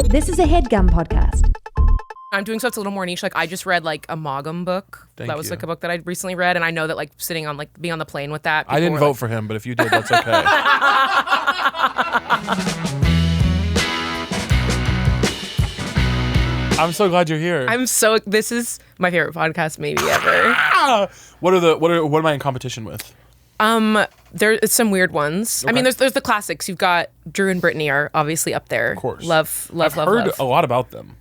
This is a Headgum podcast. I'm doing stuff that's a little more niche. Like I just read like a Maugham book. That was like a book that I recently read, and I know that like sitting on like being on the plane with that. I didn't vote for him, but if you did, that's okay. I'm so glad you're here. This is my favorite podcast maybe ever. What am I in competition with? There's some weird ones. Okay. I mean, there's the classics. You've got Drew and Brittany are obviously up there. Of course. Love. I've heard a lot about them.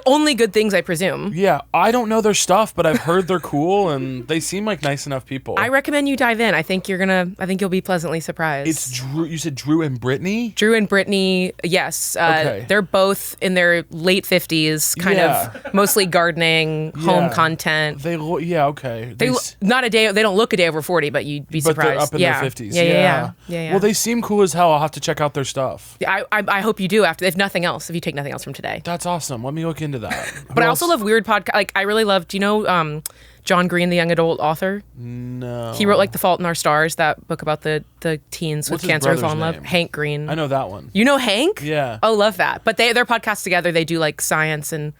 Only good things, I presume. Yeah, I don't know their stuff, but I've heard they're cool and they seem like nice enough people. I recommend you dive in. I think you'll be pleasantly surprised. It's Drew. You said Drew and Brittany? Drew and Brittany, yes. Okay. They're both in their late 50s, kind of mostly gardening, home content. Okay. They don't look a day over 40, but you'd be surprised. But they're up in their 50s. Yeah. Well, they seem cool as hell. I'll have to check out their stuff. I hope you do if you take nothing else from today. That's awesome. Let me look into that. But I also love weird podcasts. Like I really love. Do you know John Green, the young adult author? No. He wrote like The Fault in Our Stars, that book about the teens with cancer who fall in love. Name? Hank Green. I know that one. You know Hank? Yeah. Oh, love that. But their podcasts together. They do like science and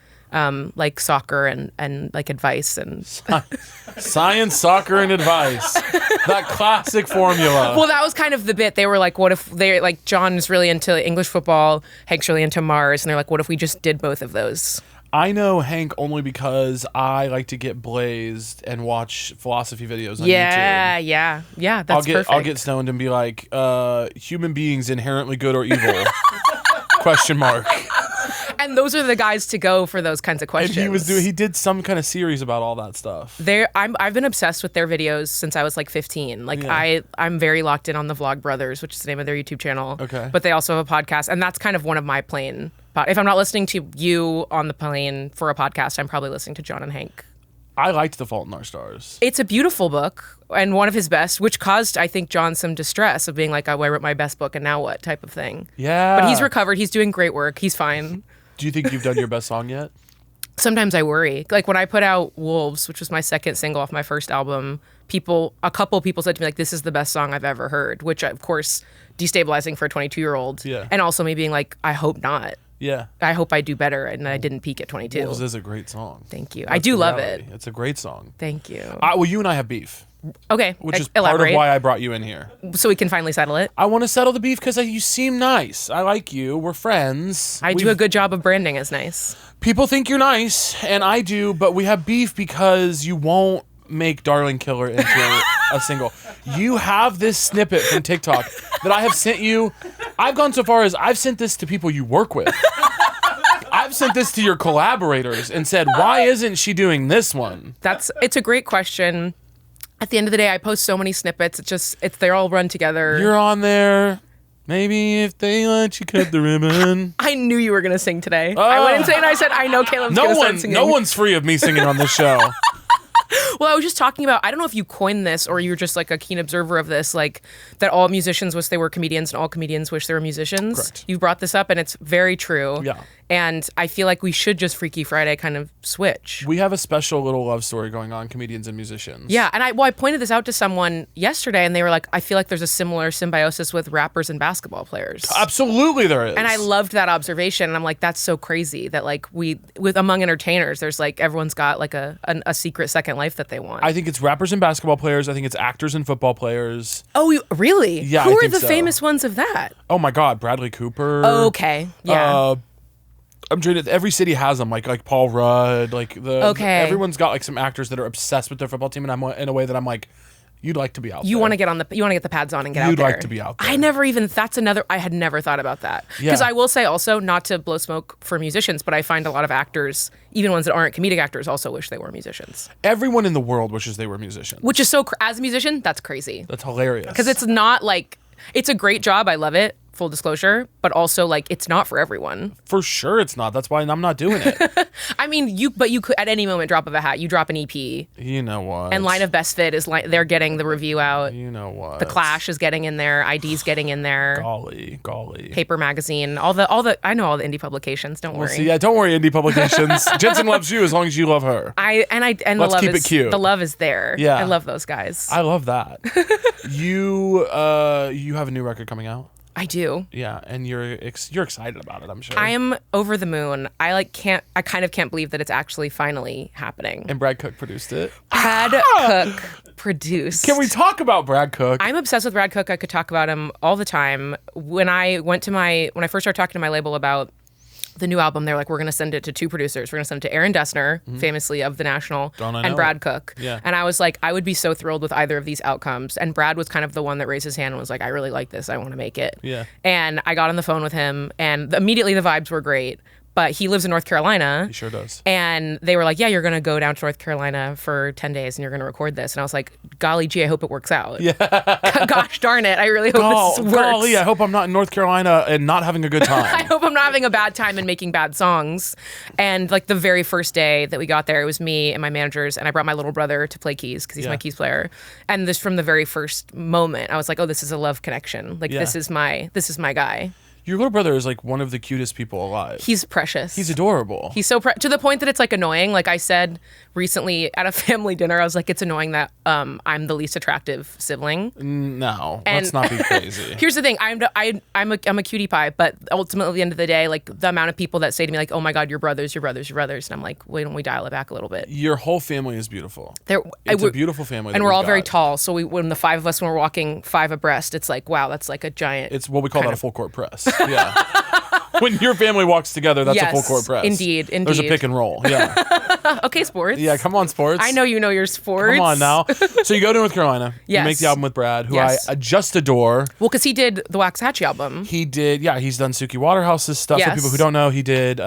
like soccer and like advice and science, soccer, and advice. That classic formula. Well, that was kind of the bit. They were like, what if they like John is really into English football, Hank's really into Mars, and they're like, what if we just did both of those? I know Hank only because I like to get blazed and watch philosophy videos on YouTube. Yeah. That's perfect. I'll get stoned and be like, human beings inherently good or evil? ? And those are the guys to go for those kinds of questions. And he did some kind of series about all that stuff. I've been obsessed with their videos since I was like 15. Like I'm very locked in on the Vlog Brothers, which is the name of their YouTube channel. Okay. But they also have a podcast, and that's kind of one of my plane. If I'm not listening to you on the plane for a podcast, I'm probably listening to John and Hank. I liked The Fault in Our Stars. It's a beautiful book and one of his best, which caused, I think, John some distress of being like, oh, I wrote my best book and now what type of thing. Yeah. But he's recovered. He's doing great work. He's fine. Do you think you've done your best song yet? Sometimes I worry. Like when I put out Wolves, which was my second single off my first album, a couple people said to me, like, this is the best song I've ever heard, which, of course, destabilizing for a 22-year-old. Yeah. And also me being like, I hope not. Yeah. I hope I do better and I didn't peak at 22. Wolves is a great song. Thank you. That's I do love reality. it. It's a great song. Thank you. Well, you and I have beef. Okay. Which is elaborate. part of why I brought you in here. So we can finally settle it? I want to settle the beef because you seem nice. I like you. We're friends. I do a good job of branding as nice. People think you're nice, and I do, but we have beef because you won't make Darling Killer into a single. You have this snippet from TikTok that I have sent you. I've gone so far as I've sent this to people you work with. I've sent this to your collaborators and said, why isn't she doing this one? It's a great question. At the end of the day, I post so many snippets. They're all run together. You're on there. Maybe if they let you cut the ribbon. I knew you were going to sing today. I went insane and I said, I know Caleb's going to start singing. No one's free of me singing on this show. Well, I was just talking about, I don't know if you coined this or you're just like a keen observer of this, like that all musicians wish they were comedians and all comedians wish they were musicians. Correct. You brought this up and it's very true. Yeah. And I feel like we should just Freaky Friday kind of switch. We have a special little love story going on, comedians and musicians. Yeah, and I pointed this out to someone yesterday and they were like, I feel like there's a similar symbiosis with rappers and basketball players. Absolutely there is. And I loved that observation. And I'm like, that's so crazy that like among entertainers, there's like everyone's got like a secret second life that they want. I think it's rappers and basketball players. I think it's actors and football players. Oh, really? Yeah, Who I are think the so. famous ones of that? Oh my God, Bradley Cooper. Oh, okay. Yeah. I'm trying to. Every city has them, like Paul Rudd, Okay. Everyone's got like some actors that are obsessed with their football team, and I'm in a way that I'm like, you'd like to be out there. You want to get the pads on and get out there. You'd like to be out there. I had never thought about that. Because I will say also, not to blow smoke for musicians, but I find a lot of actors, even ones that aren't comedic actors, also wish they were musicians. Everyone in the world wishes they were musicians. Which is as a musician, that's crazy. That's hilarious. Because it's not like, it's a great job. I love it. Full disclosure, but also like it's not for everyone. For sure it's not. That's why I'm not doing it. I mean, you could at any moment drop of a hat. You drop an EP. You know what? And Line of Best Fit is like they're getting the review out. You know what? The Clash is getting in there. ID's getting in there. Golly. Paper Magazine. All the I know all the indie publications. Don't worry. See, yeah, don't worry, indie publications. Jensen loves you as long as you love her. Let's keep it cute. The love is there. Yeah. I love those guys. I love that. You have a new record coming out? I do. Yeah, and you're excited about it, I'm sure. I am over the moon. I kind of can't believe that it's actually finally happening. And Brad Cook produced it. Brad Cook produced. Can we talk about Brad Cook? I'm obsessed with Brad Cook. I could talk about him all the time. When I first started talking to my label about the new album, they're like, we're going to send it to 2 producers. We're going to send it to Aaron Dessner, famously of The National, and Brad Cook. Yeah. And I was like, I would be so thrilled with either of these outcomes. And Brad was kind of the one that raised his hand and was like, I really like this. I want to make it. Yeah. And I got on the phone with him, and immediately the vibes were great. But he lives in North Carolina. He sure does. And they were like, yeah, you're going to go down to North Carolina for 10 days and you're going to record this. And I was like, golly gee, I hope it works out. Yeah. Gosh darn it. I really hope this works. Golly, I hope I'm not in North Carolina and not having a good time. I hope I'm not having a bad time and making bad songs. And like the very first day that we got there, it was me and my managers, and I brought my little brother to play keys because he's my keys player. And this, from the very first moment, I was like, oh, this is a love connection. Like this is my guy. Your little brother is like one of the cutest people alive. He's precious. He's adorable. He's so to the point that it's like annoying. Like I said recently at a family dinner, I was like, it's annoying that I'm the least attractive sibling. No, And let's not be crazy. Here's the thing, I'm a cutie pie, but ultimately at the end of the day, like the amount of people that say to me like, oh my God, your brothers, and I'm like, why don't we dial it back a little bit? Your whole family is beautiful. It's a beautiful family, and we're all very tall. So when the 5 of us, when we're walking 5 abreast, it's like, wow, that's like a giant. It's what we call that a full court press. Yeah. When your family walks together, that's a full court press. Indeed. There's a pick and roll. Yeah. Okay, sports. Yeah, come on, sports. I know you know your sports. Come on now. So you go to North Carolina. Yes. You make the album with Brad, who Yes. I just adore. Well, because he did the Waxahachie album. He did, he's done Suki Waterhouse's stuff. Yes. For people who don't know, he did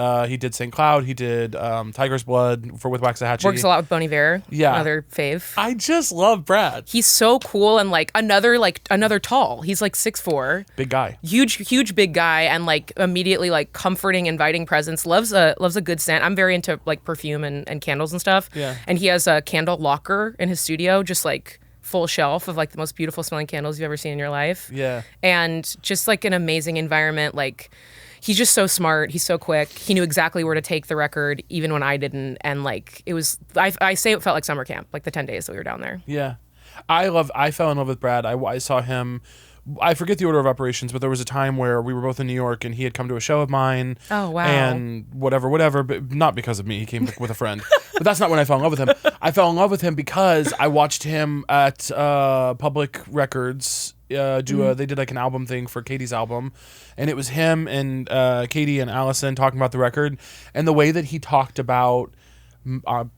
St. Cloud. He did Tiger's Blood with Waxahachie. Works a lot with Bon Iver. Yeah. Another fave. I just love Brad. He's so cool and like another tall. He's like 6'4". Big guy. Huge big guy, and like immediately like comforting, inviting presence. Loves a good scent. I'm very into like perfume and candles and stuff. Yeah. And he has a candle locker in his studio, just like full shelf of like the most beautiful smelling candles you've ever seen in your life. Yeah. And just like an amazing environment. Like he's just so smart. He's so quick. He knew exactly where to take the record, even when I didn't. And like it was, I say it felt like summer camp, like the 10 days that we were down there. Yeah. I fell in love with Brad. I saw him, I forget the order of operations, but there was a time where we were both in New York and he had come to a show of mine. Oh, wow. And whatever, but not because of me. He came with a friend. But that's not when I fell in love with him. I fell in love with him because I watched him at Public Records they did like an album thing for Katie's album, and it was him and Katie and Allison talking about the record, and the way that he talked about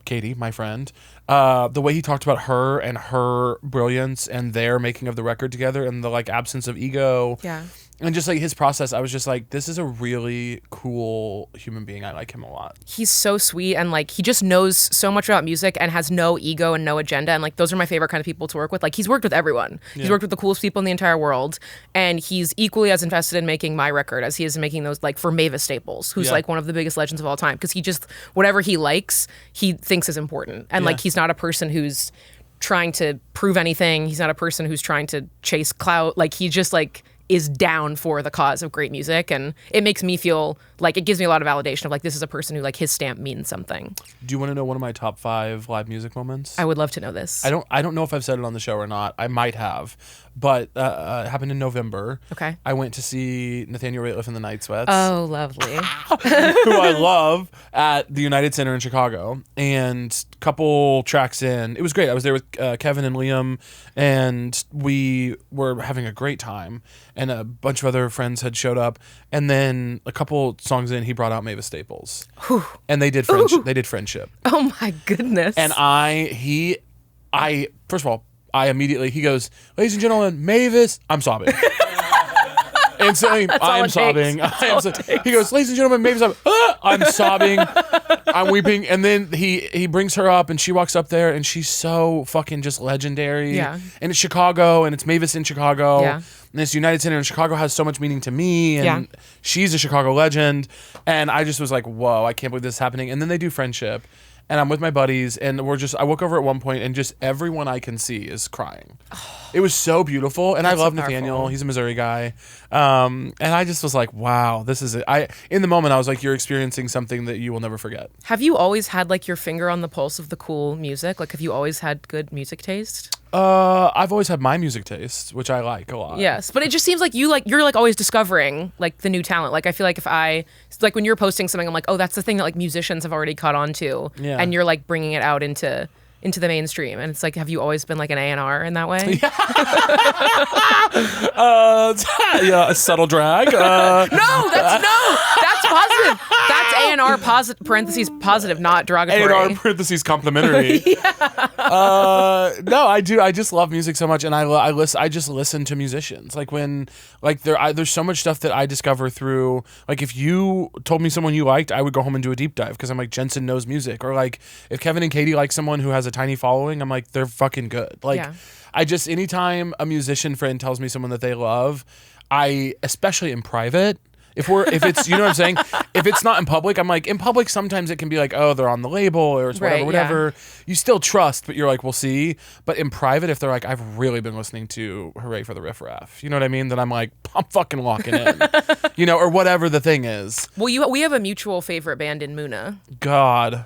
Katie, my friend, the way he talked about her and her brilliance and their making of the record together and the like absence of ego. Yeah. And just like his process, I was just like, this is a really cool human being. I like him a lot. He's so sweet, and like he just knows so much about music and has no ego and no agenda, and like those are my favorite kind of people to work with. Like he's worked with everyone. Yeah. He's worked with the coolest people in the entire world, and he's equally as invested in making my record as he is in making those, like for Mavis Staples, who's like one of the biggest legends of all time, because he just, whatever he likes, he thinks is important. And like he's not a person who's trying to prove anything. He's not a person who's trying to chase clout. Like he just like is down for the cause of great music, and it makes me feel like, it gives me a lot of validation of like, this is a person who like his stamp means something. Do you want to know one of my top 5 live music moments? I would love to know this. I don't know if I've said it on the show or not. I might have, but it happened in November. Okay. I went to see Nathaniel Rateliff and the Night Sweats. Oh, lovely. Who I love, at the United Center in Chicago. And couple tracks in, it was great. I was there with Kevin and Liam, and we were having a great time. And a bunch of other friends had showed up. And then a couple songs in, he brought out Mavis Staples. Whew. And they did Friendship. Oh my goodness. And first of all, I immediately, he goes, ladies and gentlemen, Mavis, I'm sobbing. And so I'm sobbing. He goes, ladies and gentlemen, Mavis, I'm sobbing. I'm weeping. And then he brings her up, and she walks up there, and she's so fucking just legendary. Yeah. And it's Chicago, and it's Mavis in Chicago. Yeah. And it's United Center in Chicago has so much meaning to me, and she's a Chicago legend. And I just was like, whoa, I can't believe this is happening. And then they do Friendship. And I'm with my buddies, and I woke over at one point, and just everyone I can see is crying. It was so beautiful, and I love Nathaniel. He's a Missouri guy. And I just was like, wow, this is it. In the moment, I was like, you're experiencing something that you will never forget. Have you always had like your finger on the pulse of the cool music? Like, have you always had good music taste? I've always had my music taste, which I like a lot. Yes, but it just seems like you're like always discovering like the new talent. Like I feel like if I like when you're posting something, I'm like, oh, that's the thing that like musicians have already caught on to, and you're like bringing it out into the mainstream. And it's like, have you always been like an A&R in that way? Yeah, a subtle drag. No, that's positive. That's A&R parentheses positive, not derogatory. A&R parentheses complimentary. No, I do. I just love music so much, and I just listen to musicians. Like when there's so much stuff that I discover through. Like if you told me someone you liked, I would go home and do a deep dive because I'm like, Jensen knows music. Or like if Kevin and Katie like someone who has a tiny following, I'm like, they're fucking good. Like I just, anytime a musician friend tells me someone that they love, especially in private, if it's, you know what I'm saying? If it's not in public, I'm like, in public, sometimes it can be like, oh, they're on the label or it's whatever. You still trust, but you're like, we'll see. But in private, if they're like, I've really been listening to Hooray for the Riff Raff, you know what I mean? Then I'm like, I'm fucking locking in, or whatever the thing is. Well, we have a mutual favorite band in Muna. God.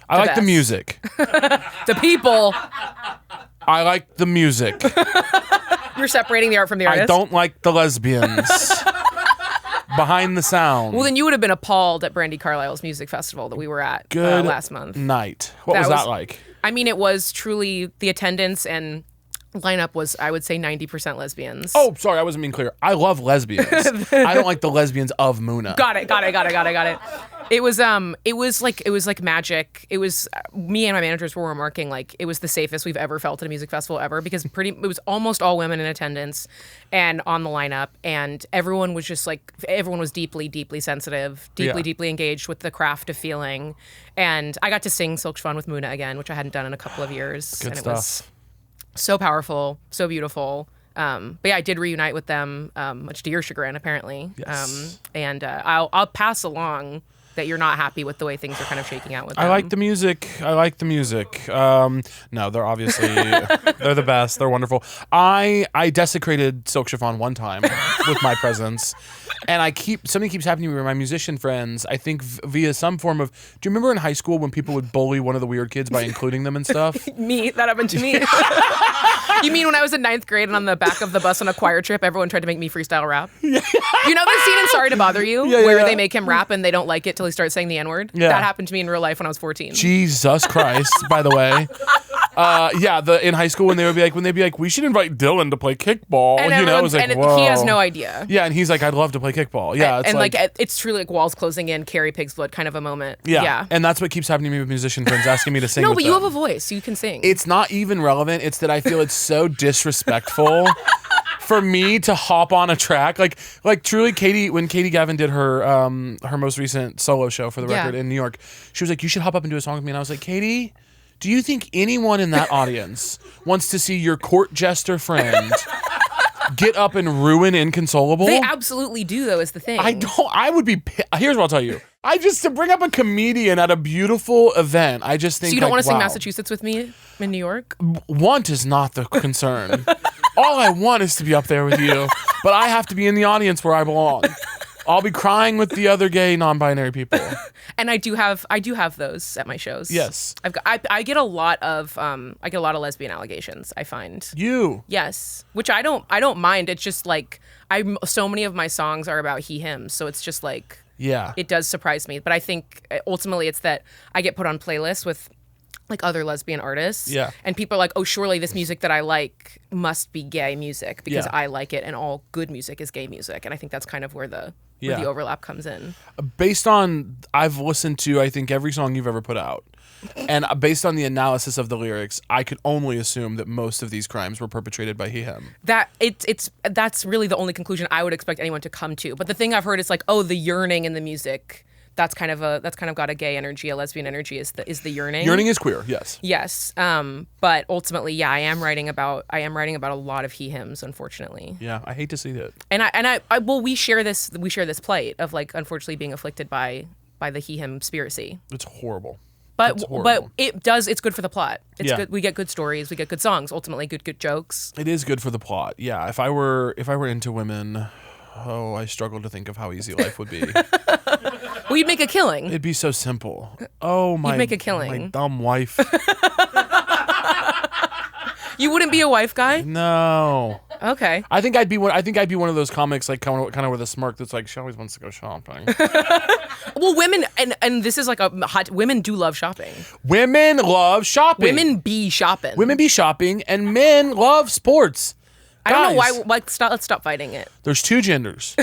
I like the music. The people. I like the music. You're separating the art from the artist? I don't like the lesbians. Behind the sound. Well, then you would have been appalled at Brandi Carlile's music festival that we were at last month. Night. What was that like? I mean, it was truly the attendance and lineup was, I would say, 90% lesbians. Oh, sorry, I wasn't being clear. I love lesbians. I don't like the lesbians of Muna. Got it. It was like magic. It was me and my managers were remarking like it was the safest we've ever felt at a music festival ever because it was almost all women in attendance and on the lineup, and everyone was deeply, deeply sensitive, deeply engaged with the craft of feeling. And I got to sing Silk Schwan with Muna again, which I hadn't done in a couple of years. Good and stuff. It was so powerful, so beautiful. But yeah, I did reunite with them, much to your chagrin, apparently. Yes. And I'll pass along that you're not happy with the way things are kind of shaking out with them. I like the music. No, they're obviously they're the best. They're wonderful. I desecrated Silk Chiffon one time with my presence, and something keeps happening to me with my musician friends. I think via some form of. Do you remember in high school when people would bully one of the weird kids by including them and stuff? Me, that happened to me. You mean when I was in 9th grade and on the back of the bus on a choir trip, everyone tried to make me freestyle rap? Yeah. You know the scene in Sorry to Bother You where they make him rap and they don't like it till he starts saying the N-word? Yeah. That happened to me in real life when I was 14. Jesus Christ, by the way. In high school when they'd be like, we should invite Dylan to play kickball. And it was like, whoa. He has no idea. Yeah, and he's like, I'd love to play kickball. Yeah, it's truly like walls closing in, Carrie Pig's Blood kind of a moment. Yeah, and that's what keeps happening to me with musician friends asking me to sing. No, with but them. you have a voice, you can sing. It's not even relevant. It's that I feel it's so disrespectful for me to hop on a track. Like truly, when Katie Gavin did her most recent solo show for the record in New York, she was like, you should hop up and do a song with me. And I was like, Katie, do you think anyone in that audience wants to see your court jester friend get up and ruin Inconsolable? They absolutely do, though, is the thing. I would be. Here's what I'll tell you. To bring up a comedian at a beautiful event, I just think. So you don't want to sing Massachusetts with me in New York? Want is not the concern. All I want is to be up there with you, but I have to be in the audience where I belong. I'll be crying with the other gay non-binary people. And I do have those at my shows. Yes. I get a lot of lesbian allegations, I find. You. Yes. Which I don't mind. It's just like so many of my songs are about him, so it's just like it does surprise me. But I think ultimately it's that I get put on playlists with like other lesbian artists. Yeah. And people are like, oh, surely this music that I like must be gay music because I like it and all good music is gay music. And I think that's kind of where the overlap comes in. Based on, I've listened to, I think, every song you've ever put out. And based on the analysis of the lyrics, I could only assume that most of these crimes were perpetrated by him. That's really the only conclusion I would expect anyone to come to. But the thing I've heard is like, oh, the yearning in the music. That's kind of got a gay energy, a lesbian energy is the yearning. Yearning is queer, yes. Yes. But ultimately, I am writing about a lot of hymns, unfortunately. Yeah, I hate to see that. And we share this plight of like unfortunately being afflicted by the him spiracy. It's horrible. But it's good for the plot. It's good. We get good stories, we get good songs, ultimately good jokes. It is good for the plot. Yeah, if I were into women, I struggle to think of how easy life would be. Well, you'd make a killing. It'd be so simple. Oh my! You'd make a killing. My dumb wife. You wouldn't be a wife guy? No. Okay. I think I'd be one of those comics like kind of with a smirk that's like she always wants to go shopping. Well, women and this is like a hot. Women do love shopping. Women love shopping. Women be shopping. Women be shopping, and men love sports. I don't know why. Guys, Like, let's stop fighting it. There's two genders.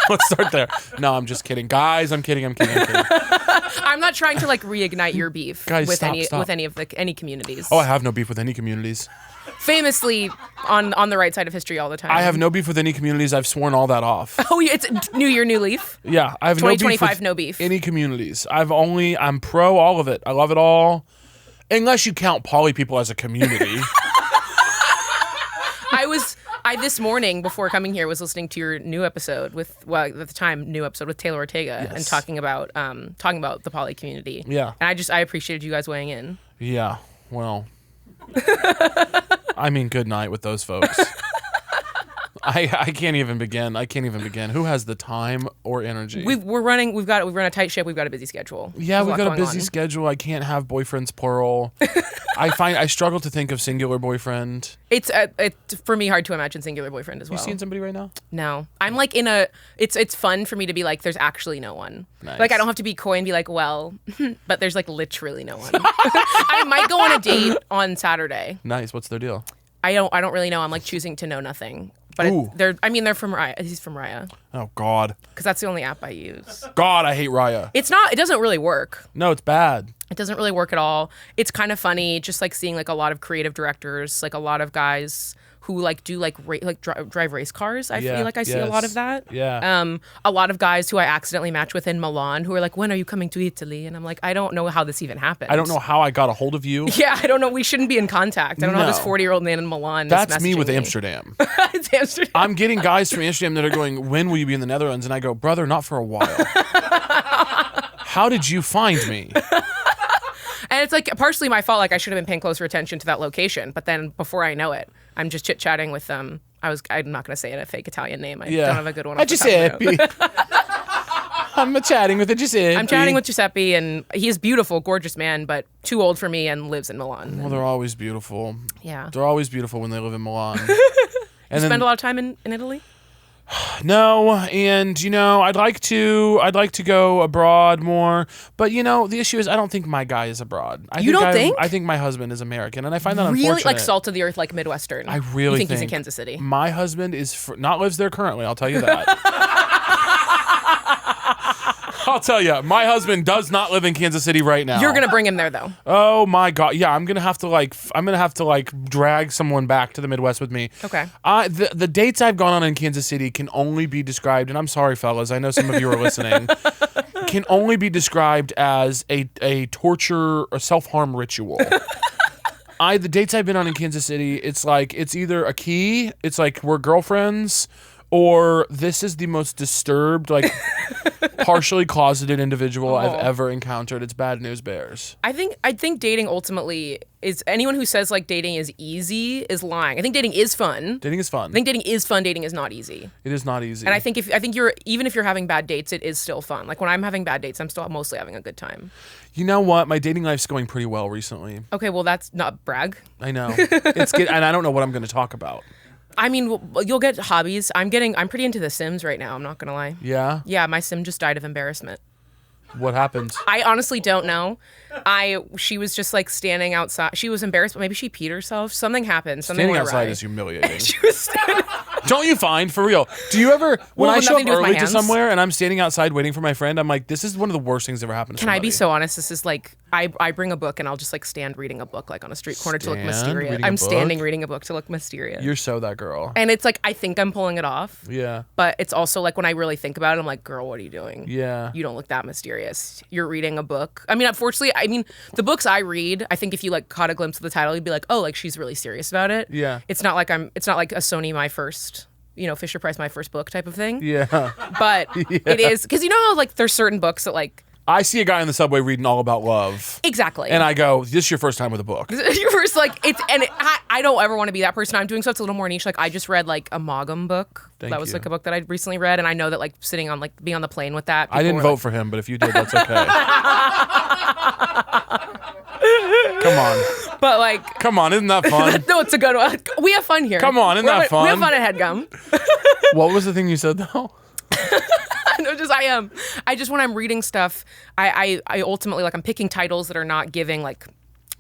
Let's start there. No, I'm just kidding, guys. I'm kidding. I'm not trying to like reignite your beef Guys, with stop. any communities. Oh, I have no beef with any communities. Famously on the right side of history all the time. I have no beef with any communities. I've sworn all that off. Oh, yeah, it's New Year, New Leaf. Yeah, I have no beef 2025, with no beef. any communities. I'm pro all of it. I love it all, unless you count poly people as a community. I this morning before coming here was listening to your new episode with at the time new episode with Taylor Ortega and talking about the poly community. Yeah. And I appreciated you guys weighing in. Yeah. Well, I mean, good night with those folks. I can't even begin. Who has the time or energy? We run a tight ship. We've got a busy schedule. Yeah, we've got a busy on. schedule. I can't have boyfriends plural. I struggle to think of singular boyfriend. It's for me hard to imagine singular boyfriend as well. You seen somebody right now? No, I'm like it's fun for me to be like there's actually no one. Nice. Like I don't have to be coy and be like, well, but there's like literally no one. I might go on a date on Saturday. Nice. What's their deal? I don't really know. I'm like choosing to know nothing. But they're from Raya. He's from Raya. Oh God. Because that's the only app I use. God, I hate Raya. It doesn't really work. No, it's bad. It doesn't really work at all. It's kind of funny, just like seeing like a lot of creative directors, like a lot of guys who like do like drive race cars. I feel like I see a lot of that. Yeah. A lot of guys who I accidentally match with in Milan who are like, when are you coming to Italy? And I'm like, I don't know how this even happened. I don't know how I got a hold of you. Yeah, I don't know. We shouldn't be in contact. I don't know how this 40-year-old man in Milan That's is me with messaging Amsterdam. It's Amsterdam. I'm getting guys from Amsterdam that are going, when will you be in the Netherlands? And I go, brother, not for a while. How did you find me? And it's like partially my fault. Like I should have been paying closer attention to that location. But then before I know it, I'm just chit chatting with them. I'm not going to say it, a fake Italian name. I don't have a good one. Giuseppe. I'm chatting with Giuseppe. I'm chatting with Giuseppe, and he is beautiful, gorgeous man, but too old for me and lives in Milan. Well, they're always beautiful. Yeah. They're always beautiful when they live in Milan. And you spend a lot of time in Italy? No, and I'd like to go abroad more, but the issue is I don't think my guy is abroad. I think my husband is American, and I find that really unfortunate. Like salt of the earth, like Midwestern. I really think he's in Kansas City. My husband is not lives there currently. I'll tell you that. I'll tell you, my husband does not live in Kansas City right now. You're gonna bring him there though. Oh my God, yeah, I'm gonna have to drag someone back to the Midwest with me. Okay. The dates I've gone on in Kansas City can only be described, and I'm sorry, fellas, I know some of you are listening, can only be described as a torture or self-harm ritual. The dates I've been on in Kansas City, it's either a key, it's like we're girlfriends, or this is the most disturbed, like partially closeted individual I've ever encountered. It's bad news bears. I think dating ultimately is anyone who says like dating is easy is lying. I think dating is fun. Dating is fun. I think dating is fun. Dating is not easy. It is not easy. And I think even if you're having bad dates, it is still fun. Like when I'm having bad dates, I'm still mostly having a good time. You know what? My dating life's going pretty well recently. Okay, well that's not brag. I know. It's good, and I don't know what I'm going to talk about. I mean, you'll get hobbies. I'm pretty into The Sims right now. I'm not gonna lie. Yeah. Yeah, my sim just died of embarrassment. What happened? I honestly don't know. She was just like standing outside. She was embarrassed, but maybe she peed herself. Something happened. Something Standing went outside awry. is humiliating. She was standing. Don't you find, for real? Do you ever, when I show up nothing to do with my early to hands. somewhere and I'm standing outside waiting for my friend, I'm like, this is one of the worst things that ever happened to Can I somebody. be so honest? This is like I bring a book and I'll just like stand reading a book like on a street corner to look mysterious. I'm standing reading a book to look mysterious. You're so that girl. And it's like I think I'm pulling it off. Yeah. But it's also like when I really think about it, I'm like, girl, what are you doing? Yeah. You don't look that mysterious. You're reading a book. I mean, unfortunately, the books I read, I think if you like caught a glimpse of the title, you'd be like, oh, like she's really serious about it. Yeah. It's not like a Sony my first, Fisher Price my first book type of thing. Yeah. But it is, because you know how like there's certain books that like. I see a guy in the subway reading all about love. Exactly. And I go, this is your first time with a book. Your first, like, I don't ever want to be that person. I'm doing stuff that's a little more niche. Like, I just read, like, a Mogum book. That was, like, a book that I recently read. And I know that, like, sitting on, like, being on the plane with that. I didn't vote for him, but if you did, that's okay. Come on. But like, Come on, isn't that fun? no, it's a good one. We have fun here. Come on, isn't that fun? We have fun at Headgum. What was the thing you said though? No, I just when I'm reading stuff, I ultimately like I'm picking titles that are not giving like.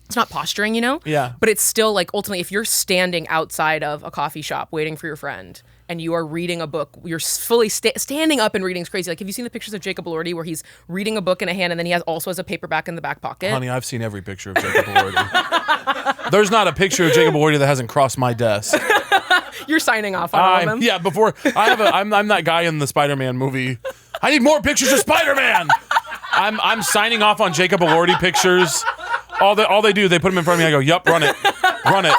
It's not posturing, you know? Yeah. But it's still like ultimately if you're standing outside of a coffee shop waiting for your friend and you are reading a book, you're fully standing up and reading is crazy. Like have you seen the pictures of Jacob Elordi where he's reading a book in a hand and then he also has a paperback in the back pocket? Honey, I've seen every picture of Jacob Elordi. There's not a picture of Jacob Elordi that hasn't crossed my desk. You're signing off on all of them? Yeah, before I'm that guy in the Spider-Man movie. I need more pictures of Spider-Man. I'm signing off on Jacob Elordi pictures. All they do, they put him in front of me. I go, "Yup, run it, run it,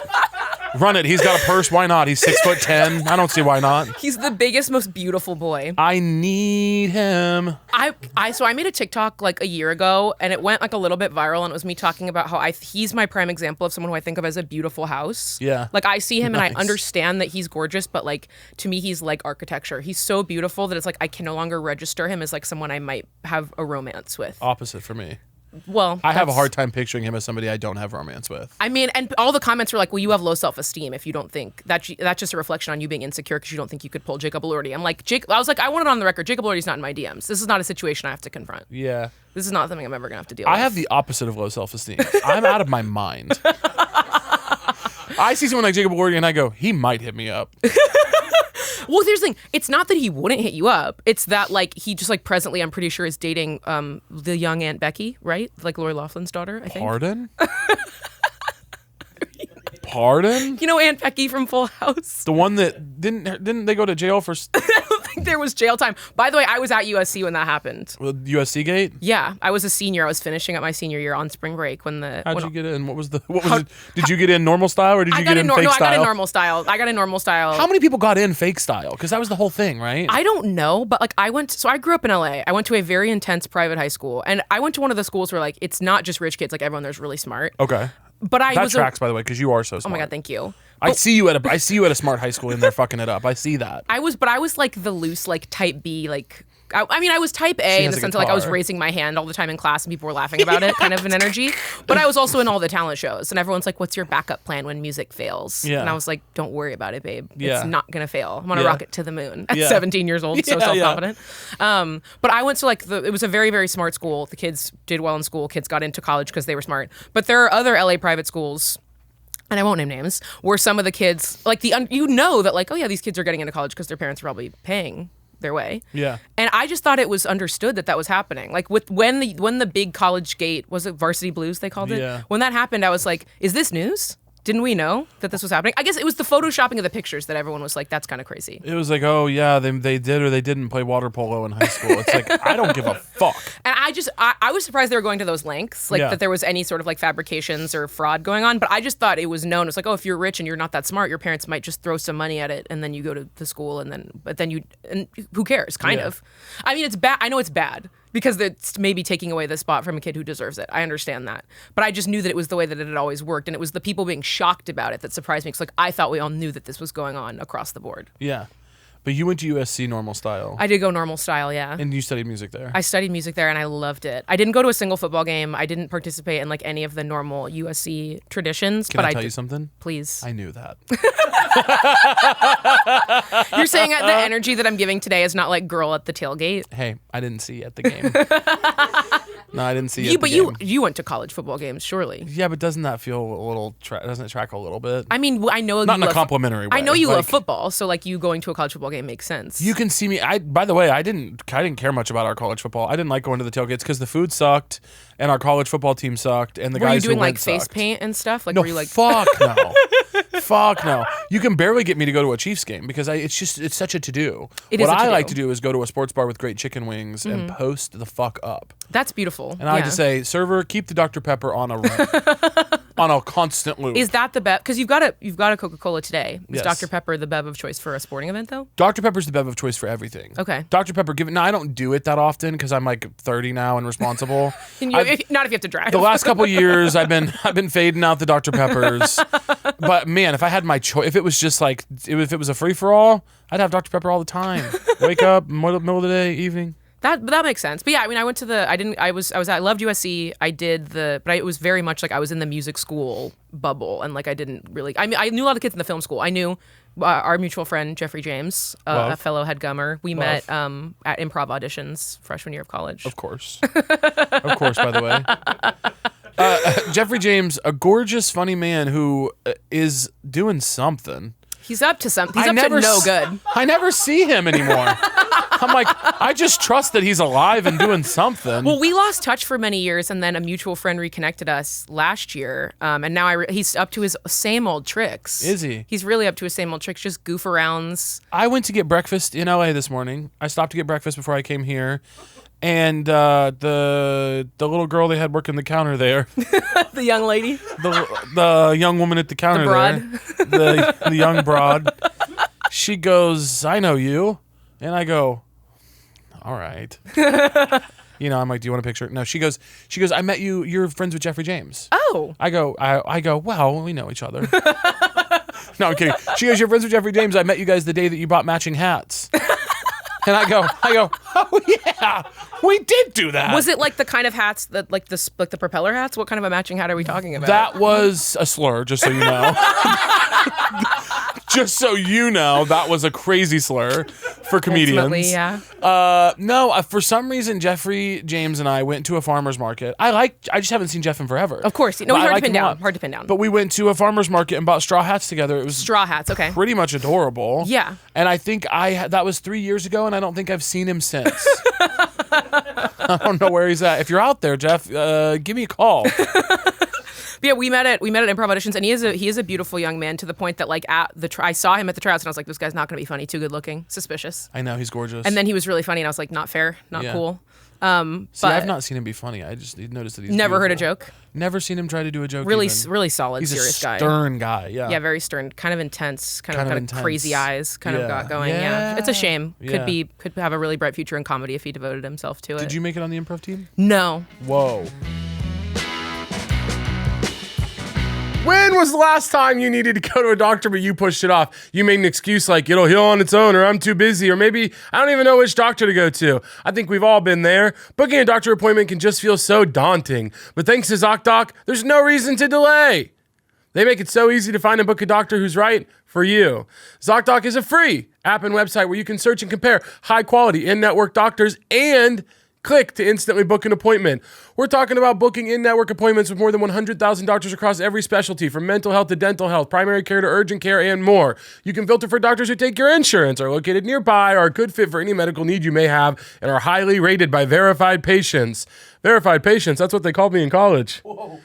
run it." He's got a purse. Why not? He's 6'10". I don't see why not. He's the biggest, most beautiful boy. I need him. So I made a TikTok like a year ago, and it went like a little bit viral, and it was me talking about how he's my prime example of someone who I think of as a beautiful house. Yeah. Like I see him Nice. and I understand that he's gorgeous, but like to me he's like architecture. He's so beautiful that it's like I can no longer register him as like someone I might have a romance with. Opposite for me. Well, I have a hard time picturing him as somebody I don't have romance with. I mean, and all the comments were like, well, you have low self-esteem if you don't think that's just a reflection on you being insecure because you don't think you could pull Jacob Elordi. I'm like, I was like, I want it on the record. Jacob Elordi's not in my DMs. This is not a situation I have to confront. Yeah. This is not something I'm ever going to have to deal with. I have the opposite of low self-esteem. I'm out of my mind. I see someone like Jacob Elordi and I go, he might hit me up. Well, here's the thing. It's not that he wouldn't hit you up. It's that, like, he just, like, presently, I'm pretty sure, is dating the young Aunt Becky, right? Like Lori Loughlin's daughter, I think. Pardon? Pardon? You know Aunt Becky from Full House? The one that didn't they go to jail for I don't think there was jail time. By the way, I was at USC when that happened. USC gate? Yeah, I was a senior. I was finishing up my senior year on spring break when the. How'd you get in? What was it? Did you get in normal style or did you get in fake no, style? I got in normal style. How many people got in fake style? Because that was the whole thing, right? I don't know, but like so I grew up in LA. I went to a very intense private high school, and I went to one of the schools where like it's not just rich kids. Like everyone there's really smart. Okay. But that tracks, by the way, because you are so smart. Oh my God, thank you. I see you at a smart high school and they're fucking it up. I see that. I was like the loose, like type B, like I was type A in the sense of like I was raising my hand all the time in class and people were laughing about it, kind of an energy. But I was also in all the talent shows and everyone's like, "What's your backup plan when music fails?" Yeah. And I was like, "Don't worry about it, babe. Yeah. It's not gonna fail. I'm gonna rock it to the moon." At Yeah. 17 years old, so Yeah, self-confident. But I went to like it was a very, very smart school. The kids did well in school. Kids got into college because they were smart. But there are other LA private schools, and I won't name names, where some of the kids, like you know that like, oh yeah, these kids are getting into college because their parents are probably paying their way. Yeah. And I just thought it was understood that was happening. Like when the big college gate, was it Varsity Blues they called it? Yeah. When that happened, I was like, is this news? Didn't we know that this was happening? I guess it was the photoshopping of the pictures that everyone was like, that's kind of crazy. It was like, oh yeah, they did or they didn't play water polo in high school. It's like, I don't give a fuck. And I was surprised they were going to those lengths, like that there was any sort of like fabrications or fraud going on. But I just thought it was known. It was like, oh, if you're rich and you're not that smart, your parents might just throw some money at it, and then you go to the school, and who cares? Kind of. I mean, it's bad. I know it's bad because it's maybe taking away the spot from a kid who deserves it. I understand that, but I just knew that it was the way that it had always worked, and it was the people being shocked about it that surprised me. Because like I thought we all knew that this was going on across the board. Yeah. But you went to USC normal style. I did go normal style, yeah. And you studied music there. I studied music there and I loved it. I didn't go to a single football game. I didn't participate in like any of the normal USC traditions. Can I tell you something? Please. I knew that. You're saying that the energy that I'm giving today is not like girl at the tailgate? Hey, I didn't see you at the game. No, I didn't see you at the game. You went to college football games, surely. Yeah, but doesn't that feel a little, doesn't it track a little bit? I mean, I know not in a complimentary way. I know you love football, so like you going to a college football game makes sense. You can see me. By the way, I didn't care much about our college football. I didn't like going to the tailgates because the food sucked and our college football team sucked and the guys who went sucked. Were you doing like face paint and stuff? Like no, were you like fuck no. Fuck no. You can barely get me to go to a Chiefs game because it's such a to-do. What I like to do is go to a sports bar with great chicken wings and post the fuck up. That's beautiful. And I like to say, server, keep the Dr. Pepper on a constant loop. Is that the bev? Because you've got a Coca-Cola today. Is Yes. Dr. Pepper the bev of choice for a sporting event though? Dr. Pepper's the bev of choice for everything. Okay. Dr. Pepper, no, I don't do it that often because I'm like 30 now and responsible. Not if you have to drive. The last couple years, I've been fading out the Dr. Peppers. But man, if I had my choice, if it was just like if it was a free for all, I'd have Dr. Pepper all the time. Wake up, middle of the day, evening. That makes sense. But yeah, I mean, I loved USC. But it was very much like I was in the music school bubble, and like I didn't really. I mean, I knew a lot of kids in the film school. I knew our mutual friend Jeffrey James, a fellow headgummer. We met at improv auditions freshman year of college. Of course, by the way, Jeffrey James, a gorgeous, funny man who is doing something. He's up to something. He's up to no good. I never see him anymore. I'm like, I just trust that he's alive and doing something. Well, we lost touch for many years, and then a mutual friend reconnected us last year, and now he's up to his same old tricks. Is he? He's really up to his same old tricks, just goof arounds. I went to get breakfast in LA this morning. I stopped to get breakfast before I came here, and the little girl they had working the counter there, the young lady, the young woman at the counter there, the young broad, she goes, "I know you," and I go, "All right." I'm like, "Do you want a picture?" No, she goes, "I met you. You're friends with Jeffrey James." Oh. I go, "Well, we know each other." No, I'm kidding. She goes, "You're friends with Jeffrey James. I met you guys the day that you bought matching hats." And I go, "Oh yeah, we did do that." Was it like the kind of hats that like the propeller hats? What kind of a matching hat are we talking about? That was a slur, just so you know. Just so you know, that was a crazy slur for comedians. Ultimately, yeah. No, for some reason, Jeffrey James and I went to a farmer's market. I just haven't seen Jeff in forever. Of course. No, hard to pin down. But we went to a farmer's market and bought straw hats together. It was straw hats, okay. Pretty much adorable. Yeah. And I think that was 3 years ago, and I don't think I've seen him since. I don't know where he's at. If you're out there, Jeff, give me a call. But yeah, we met at improv auditions, and he is a beautiful young man to the point that like I saw him at the tryouts, and I was like, this guy's not going to be funny, too good looking, suspicious. I know, he's gorgeous. And then he was really funny, and I was like, not fair, not cool. See, I've not seen him be funny. I just noticed that he's never beautiful. heard a joke. Never seen him try to do a joke. Really solid, he's serious guy. He's a stern guy. Yeah. Yeah, very stern, kind of intense, kind of intense. crazy eyes, kind of got going. Yeah, it's a shame. Could have a really bright future in comedy if he devoted himself to it. Did you make it on the improv team? No. Whoa. When was the last time you needed to go to a doctor but you pushed it off? You made an excuse like it'll heal on its own, or I'm too busy, or maybe I don't even know which doctor to go to. I think we've all been there. Booking a doctor appointment can just feel so daunting. But thanks to ZocDoc, there's no reason to delay. They make it so easy to find and book a doctor who's right for you. ZocDoc is a free app and website where you can search and compare high-quality in-network doctors and click to instantly book an appointment. We're talking about booking in-network appointments with more than 100,000 doctors across every specialty, from mental health to dental health, primary care to urgent care, and more. You can filter for doctors who take your insurance, are located nearby, are a good fit for any medical need you may have, and are highly rated by verified patients. Verified patients, that's what they called me in college. Whoa.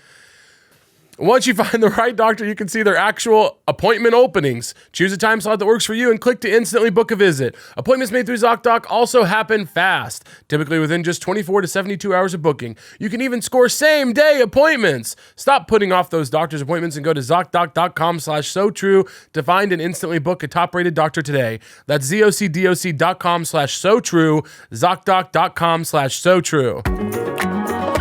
Once you find the right doctor, you can see their actual appointment openings. Choose a time slot that works for you and click to instantly book a visit. Appointments made through ZocDoc also happen fast, typically within just 24 to 72 hours of booking. You can even score same-day appointments. Stop putting off those doctor's appointments and go to ZocDoc.com/SoTrue to find and instantly book a top-rated doctor today. That's ZocDoc.com/SoTrue, ZocDoc.com/SoTrue.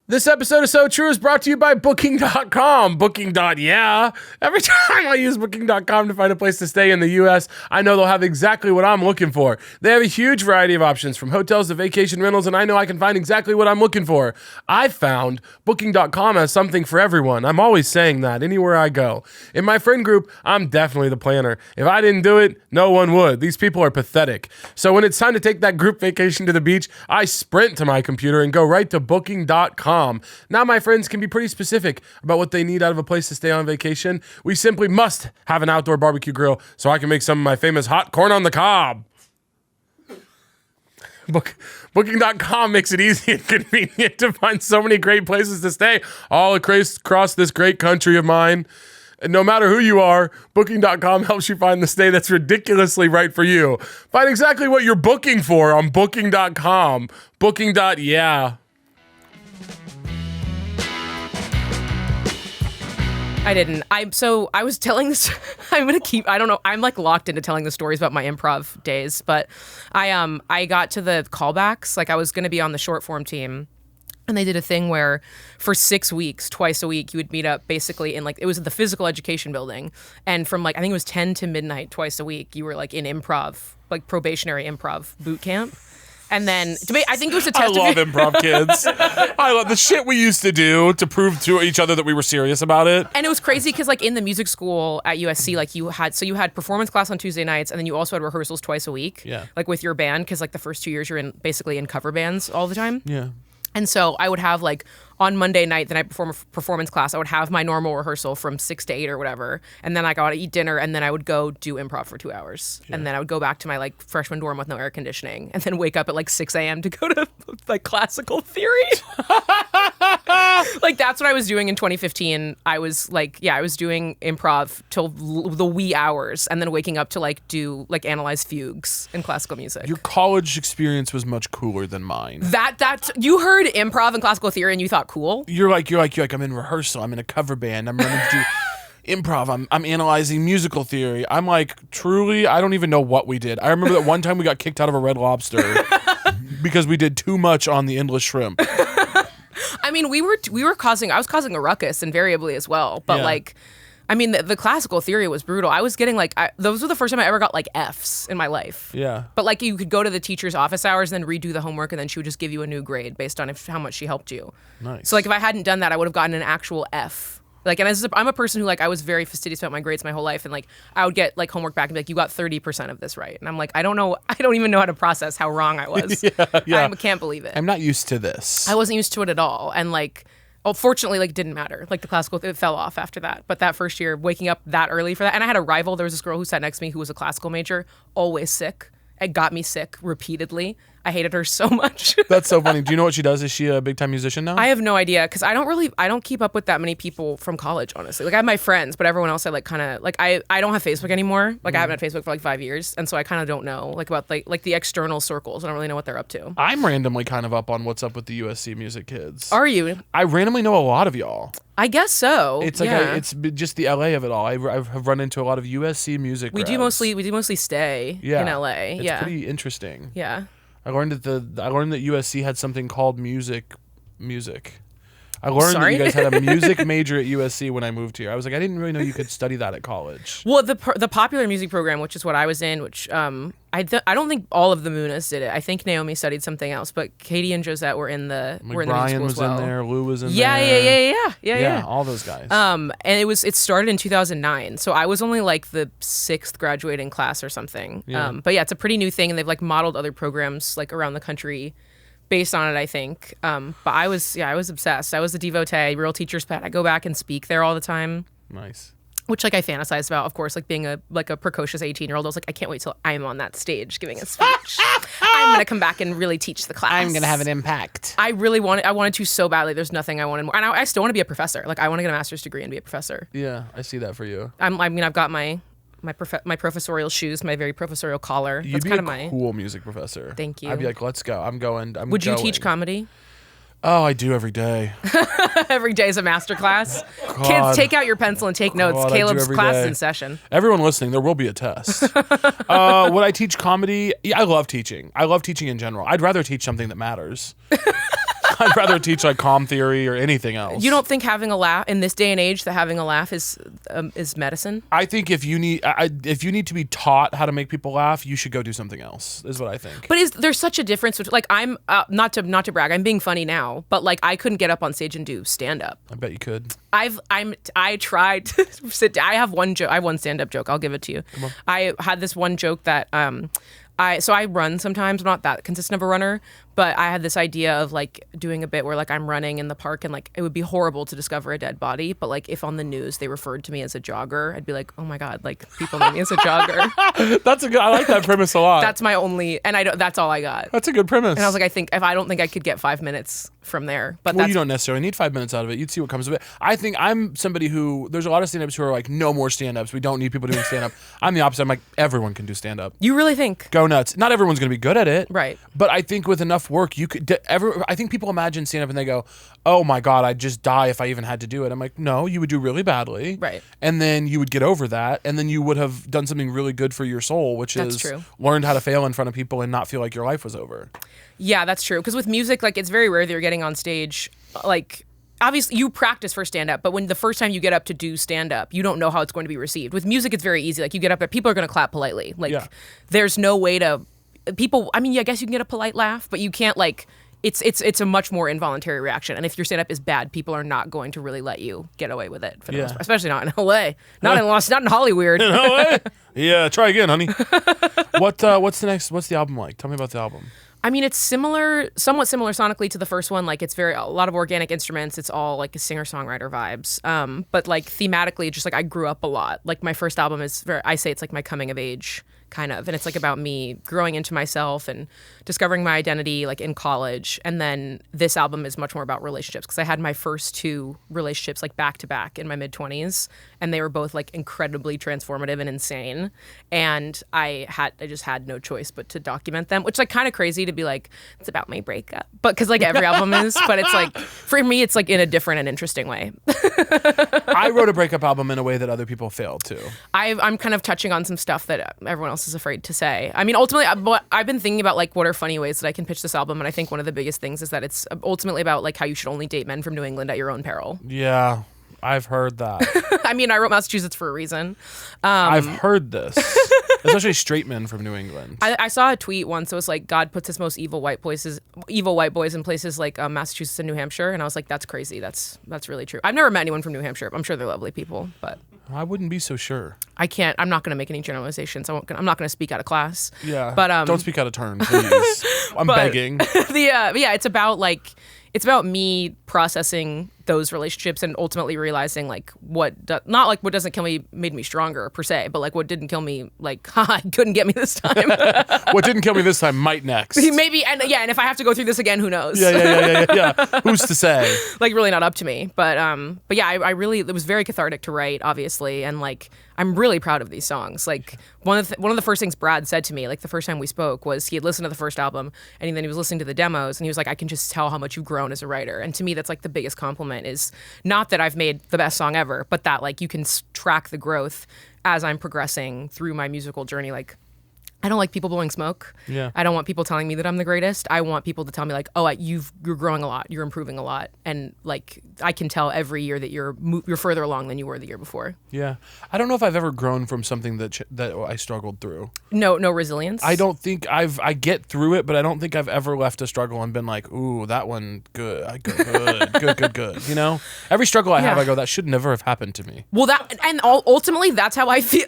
This episode of So True is brought to you by Booking.com. Booking.yeah. Every time I use Booking.com to find a place to stay in the U.S., I know they'll have exactly what I'm looking for. They have a huge variety of options, from hotels to vacation rentals, and I know I can find exactly what I'm looking for. I've found Booking.com has something for everyone. I'm always saying that anywhere I go. In my friend group, I'm definitely the planner. If I didn't do it, no one would. These people are pathetic. So when it's time to take that group vacation to the beach, I sprint to my computer and go right to Booking.com. Now my friends can be pretty specific about what they need out of a place to stay on vacation. We simply must have an outdoor barbecue grill so I can make some of my famous hot corn on the cob. Booking.com makes it easy and convenient to find so many great places to stay all across this great country of mine. And no matter who you are, Booking.com helps you find the stay that's ridiculously right for you. Find exactly what you're booking for on Booking.com. Booking.yeah. I didn't. I was telling this. I'm like locked into telling the stories about my improv days. But I got to the callbacks. Like I was going to be on the short form team, and they did a thing where for 6 weeks, twice a week, you would meet up basically in it was at the physical education building, and from I think it was 10 to midnight twice a week, you were like in improv, like probationary improv boot camp. And then I think it was a I test. love improv kids. I love the shit we used to do to prove to each other that we were serious about it. And it was crazy because like in the music school at USC, like you had performance class on Tuesday nights, and then you also had rehearsals twice a week. Yeah. Like with your band, because like the first 2 years you're basically in cover bands all the time. Yeah. And so I would have like on Monday night, the night before performance class, I would have my normal rehearsal from 6 to 8 or whatever. And then I got to eat dinner, and then I would go do improv for 2 hours. Yeah. And then I would go back to my like freshman dorm with no air conditioning, and then wake up at like 6 a.m. to go to like classical theory. Like that's what I was doing in 2015. I was like, I was doing improv till the wee hours, and then waking up to like do like analyze fugues in classical music. Your college experience was much cooler than mine. That you heard improv and classical theory and you thought cool. You're like I'm in rehearsal. I'm in a cover band. I'm running to do improv. I'm analyzing musical theory. I'm like, truly, I don't even know what we did. I remember that one time we got kicked out of a Red Lobster because we did too much on the endless shrimp. I mean, I was causing a ruckus invariably as well. But like, I mean, the classical theory was brutal. I was getting like, those were the first time I ever got like Fs in my life. Yeah. But like you could go to the teacher's office hours and then redo the homework, and then she would just give you a new grade based on how much she helped you. Nice. So like if I hadn't done that, I would have gotten an actual F. Like, and I'm a person who like, I was very fastidious about my grades my whole life. And like, I would get like homework back and be like, you got 30% of this right. And I'm like, I don't even know how to process how wrong I was. I can't believe it. I'm not used to this. I wasn't used to it at all. And like, fortunately, like, it didn't matter. Like, the classical, it fell off after that. But that first year, waking up that early for that. And I had a rival. There was this girl who sat next to me who was a classical major, always sick. It got me sick repeatedly. I hated her so much. That's so funny. Do you know what she does? Is she a big time musician now? I have no idea, because I don't keep up with that many people from college, honestly. Like, I have my friends, but everyone else I like kind of like I don't have Facebook anymore. Like, I haven't had Facebook for like 5 years, and so I kind of don't know like about like the external circles. I don't really know what they're up to. I'm randomly kind of up on what's up with the USC music kids. Are you? I randomly know a lot of y'all. I guess so. It's like it's just the LA of it all. I've run into a lot of USC music. We do mostly stay in LA. It's pretty interesting. Yeah. I learned that USC had something called music. I learned that you guys had a music major at USC when I moved here. I was like, I didn't really know you could study that at college. Well, the popular music program, which is what I was in, which I don't think all of the Munas did it. I think Naomi studied something else, but Katie and Josette were in the music school as well. Brian was in there, Lou was in there. Yeah, all those guys. And it started in 2009, so I was only like the 6th graduating class or something. Yeah. But yeah, it's a pretty new thing, and they've like modeled other programs like around the country based on it, I think. But I was obsessed. I was a devotee, real teacher's pet. I go back and speak there all the time. Nice. Which like I fantasize about, of course, like being a precocious 18-year-old. I was like, I can't wait till I'm on that stage giving a speech. I'm gonna come back and really teach the class. I'm gonna have an impact. I wanted to so badly. There's nothing I wanted more, and I still want to be a professor. Like I want to get a master's degree and be a professor. Yeah, I see that for you. I've got my professorial shoes, my very professorial collar. You'd be a cool music professor. Thank you. I'd be like, let's go. I'm going. Would you teach comedy? Oh, I do every day. Every day is a master class. Kids, take out your pencil and take notes. Caleb's class is in session. Everyone listening, there will be a test. Would I teach comedy? Yeah, I love teaching. I love teaching in general. I'd rather teach something that matters. I'd rather teach like comm theory or anything else. You don't think having a laugh in this day and age that having a laugh is medicine? I think if you need to be taught how to make people laugh, you should go do something else. Is what I think. But there's such a difference between like I'm not to brag. I'm being funny now, but like I couldn't get up on stage and do stand up. I bet you could. I tried to sit. I have one joke. I have one stand up joke. I'll give it to you. I had this one joke that I run sometimes. I'm not that consistent of a runner, but I had this idea of like doing a bit where like I'm running in the park and like it would be horrible to discover a dead body, but like if on the news they referred to me as a jogger, I'd be like, oh my god, like people know me as a jogger. I like that premise a lot. That's my only, and that's all I got. That's a good premise. And I was like, I don't think I could get 5 minutes from there. But you don't necessarily need 5 minutes out of it. You'd see what comes of it. I think I'm somebody who, there's a lot of stand-ups who are like, no more stand-ups. We don't need people doing stand-up. I'm the opposite. I'm like, everyone can do stand-up. You really think? Go nuts. Not everyone's going to be good at it. Right. But I think with enough work, you could, I think people imagine stand-up and they go, oh my God, I'd just die if I even had to do it. I'm like, no, you would do really badly. Right. And then you would get over that. And then you would have done something really good for your soul, which is learned how to fail in front of people and not feel like your life was over. Yeah, that's true. Because with music, like it's very rare that you're getting on stage, like obviously you practice for stand-up, but when the first time you get up to do stand-up, you don't know how it's going to be received. With music, it's very easy. Like you get up there, people are going to clap politely. Like there's no way to people, I mean, I guess you can get a polite laugh, but you can't like, it's a much more involuntary reaction. And if your stand-up is bad, people are not going to really let you get away with it for the most part, especially not in LA, not in Hollywood. In LA? Yeah, try again, honey. What's the album like? Tell me about the album. I mean, it's somewhat similar sonically to the first one. Like, it's a lot of organic instruments. It's all like a singer-songwriter vibes. But like thematically, just like I grew up a lot. Like my first album I say it's like my coming of age kind of, and it's like about me growing into myself and discovering my identity like in college. And then this album is much more about relationships, because I had my first 2 relationships like back to back in my mid-20s, and they were both like incredibly transformative and insane. And I just had no choice but to document them, which is like kind of crazy to be like, it's about my breakup, but because like every album is, but it's like for me it's like in a different and interesting way. I wrote a breakup album in a way that other people failed to. I'm kind of touching on some stuff that everyone else is afraid to say. I mean, ultimately, I've been thinking about like what are funny ways that I can pitch this album, and I think one of the biggest things is that it's ultimately about like how you should only date men from New England at your own peril. Yeah, I've heard that. I mean, I wrote Massachusetts for a reason. I've heard this, especially straight men from New England. I saw a tweet once. It was like, God puts his most evil white boys in places like Massachusetts and New Hampshire, and I was like, that's crazy. That's really true. I've never met anyone from New Hampshire. I'm sure they're lovely people, but I wouldn't be so sure. I'm not going to make any generalizations. I'm not going to speak out of class. Yeah, but don't speak out of turn, please. I'm begging. It's about me processing those relationships and ultimately realizing like not like what doesn't kill me made me stronger per se, but like what didn't kill me, like, couldn't get me this time. What didn't kill me this time might next. Maybe, and if I have to go through this again, who knows? Yeah. Who's to say? Like, really not up to me. But yeah, I really, it was very cathartic to write, obviously, and like I'm really proud of these songs. Like one of the first things Brad said to me, like the first time we spoke, was he had listened to the first album and then he was listening to the demos and he was like, I can just tell how much you've grown as a writer. And to me, that's like the biggest compliment, is not that I've made the best song ever, but that like you can track the growth as I'm progressing through my musical journey. Like, I don't like people blowing smoke. Yeah. I don't want people telling me that I'm the greatest. I want people to tell me like, oh, you're growing a lot, you're improving a lot, and like I can tell every year that you're further along than you were the year before. Yeah, I don't know if I've ever grown from something that I struggled through. No resilience. I don't think I get through it, but I don't think I've ever left a struggle and been like, ooh, that one good. You know, every struggle I have, I go, that should never have happened to me. Well, ultimately that's how I feel.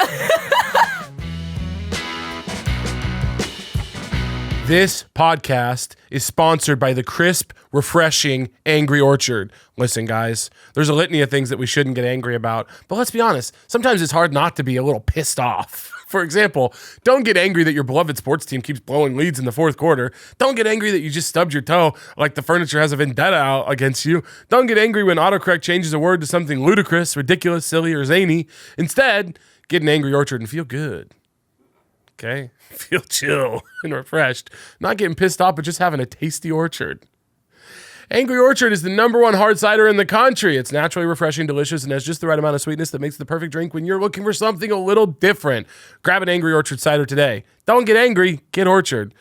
This podcast is sponsored by the crisp, refreshing Angry Orchard. Listen, guys, there's a litany of things that we shouldn't get angry about, but let's be honest, sometimes it's hard not to be a little pissed off. For example, don't get angry that your beloved sports team keeps blowing leads in the fourth quarter. Don't get angry that you just stubbed your toe like the furniture has a vendetta out against you. Don't get angry when autocorrect changes a word to something ludicrous, ridiculous, silly, or zany. Instead, get an Angry Orchard and feel good. Okay? Feel chill and refreshed. Not getting pissed off, but just having a tasty orchard. Angry Orchard is the #1 hard cider in the country. It's naturally refreshing, delicious, and has just the right amount of sweetness that makes it the perfect drink when you're looking for something a little different. Grab an Angry Orchard cider today. Don't get angry, get Orchard.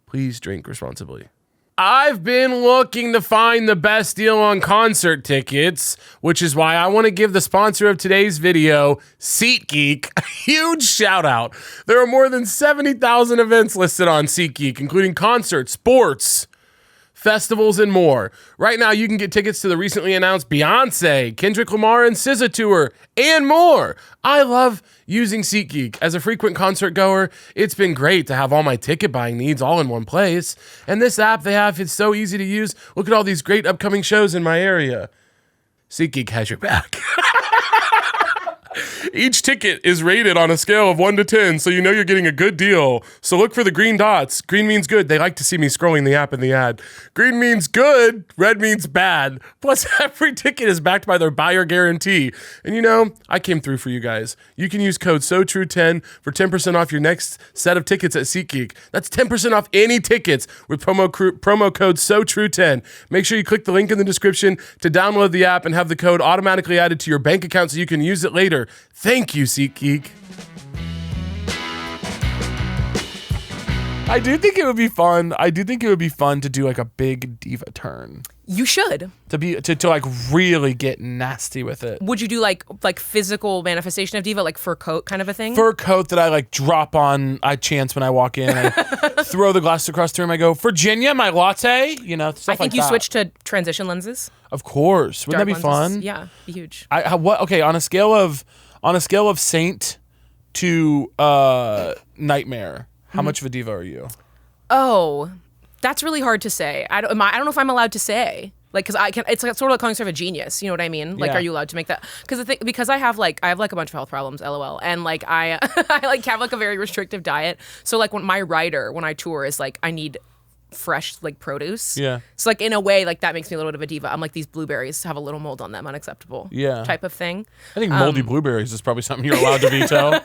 Please drink responsibly. I've been looking to find the best deal on concert tickets, which is why I want to give the sponsor of today's video, SeatGeek, a huge shout out. There are more than 70,000 events listed on SeatGeek, including concerts, sports, festivals, and more. Right now, you can get tickets to the recently announced Beyonce, Kendrick Lamar, and SZA tour, and more. I love using SeatGeek. As a frequent concert goer, it's been great to have all my ticket buying needs all in one place. And this app they have is so easy to use. Look at all these great upcoming shows in my area. SeatGeek has your back. Each ticket is rated on a scale of 1 to 10, so you know you're getting a good deal. So look for the green dots. Green means good. They like to see me scrolling the app in the ad. Green means good. Red means bad. Plus, every ticket is backed by their buyer guarantee. And you know, I came through for you guys. You can use code SOTRUE10 for 10% off your next set of tickets at SeatGeek. That's 10% off any tickets with promo code SOTRUE10. Make sure you click the link in the description to download the app and have the code automatically added to your bank account so you can use it later. Thank you, SeatGeek. I do think it would be fun. I do think it would be fun to do like a big diva turn. You should. To like really get nasty with it. Would you do like physical manifestation of diva, like fur coat kind of a thing? Fur coat that I like drop on. I chance when I walk in. I throw the glasses across the room. I go, Virginia, my latte. You know, stuff I think like you that. switched to transition lenses. Of course, wouldn't that be Dark lenses. fun? Yeah, be huge. Okay, on a scale of saint to nightmare, how much of a diva are you? Oh, that's really hard to say. I don't know if I'm allowed to say. Like, cause it's like sort of like calling yourself a genius. You know what I mean? Like, Yeah. are you allowed to make that? Because I have like a bunch of health problems, LOL, and like I like have like a very restrictive diet. So like when I tour is like I need fresh like produce. Yeah. So like in a way like that makes me a little bit of a diva. I'm like, these blueberries have a little mold on them, unacceptable. Yeah. Type of thing. I think moldy blueberries is probably something you're allowed to veto.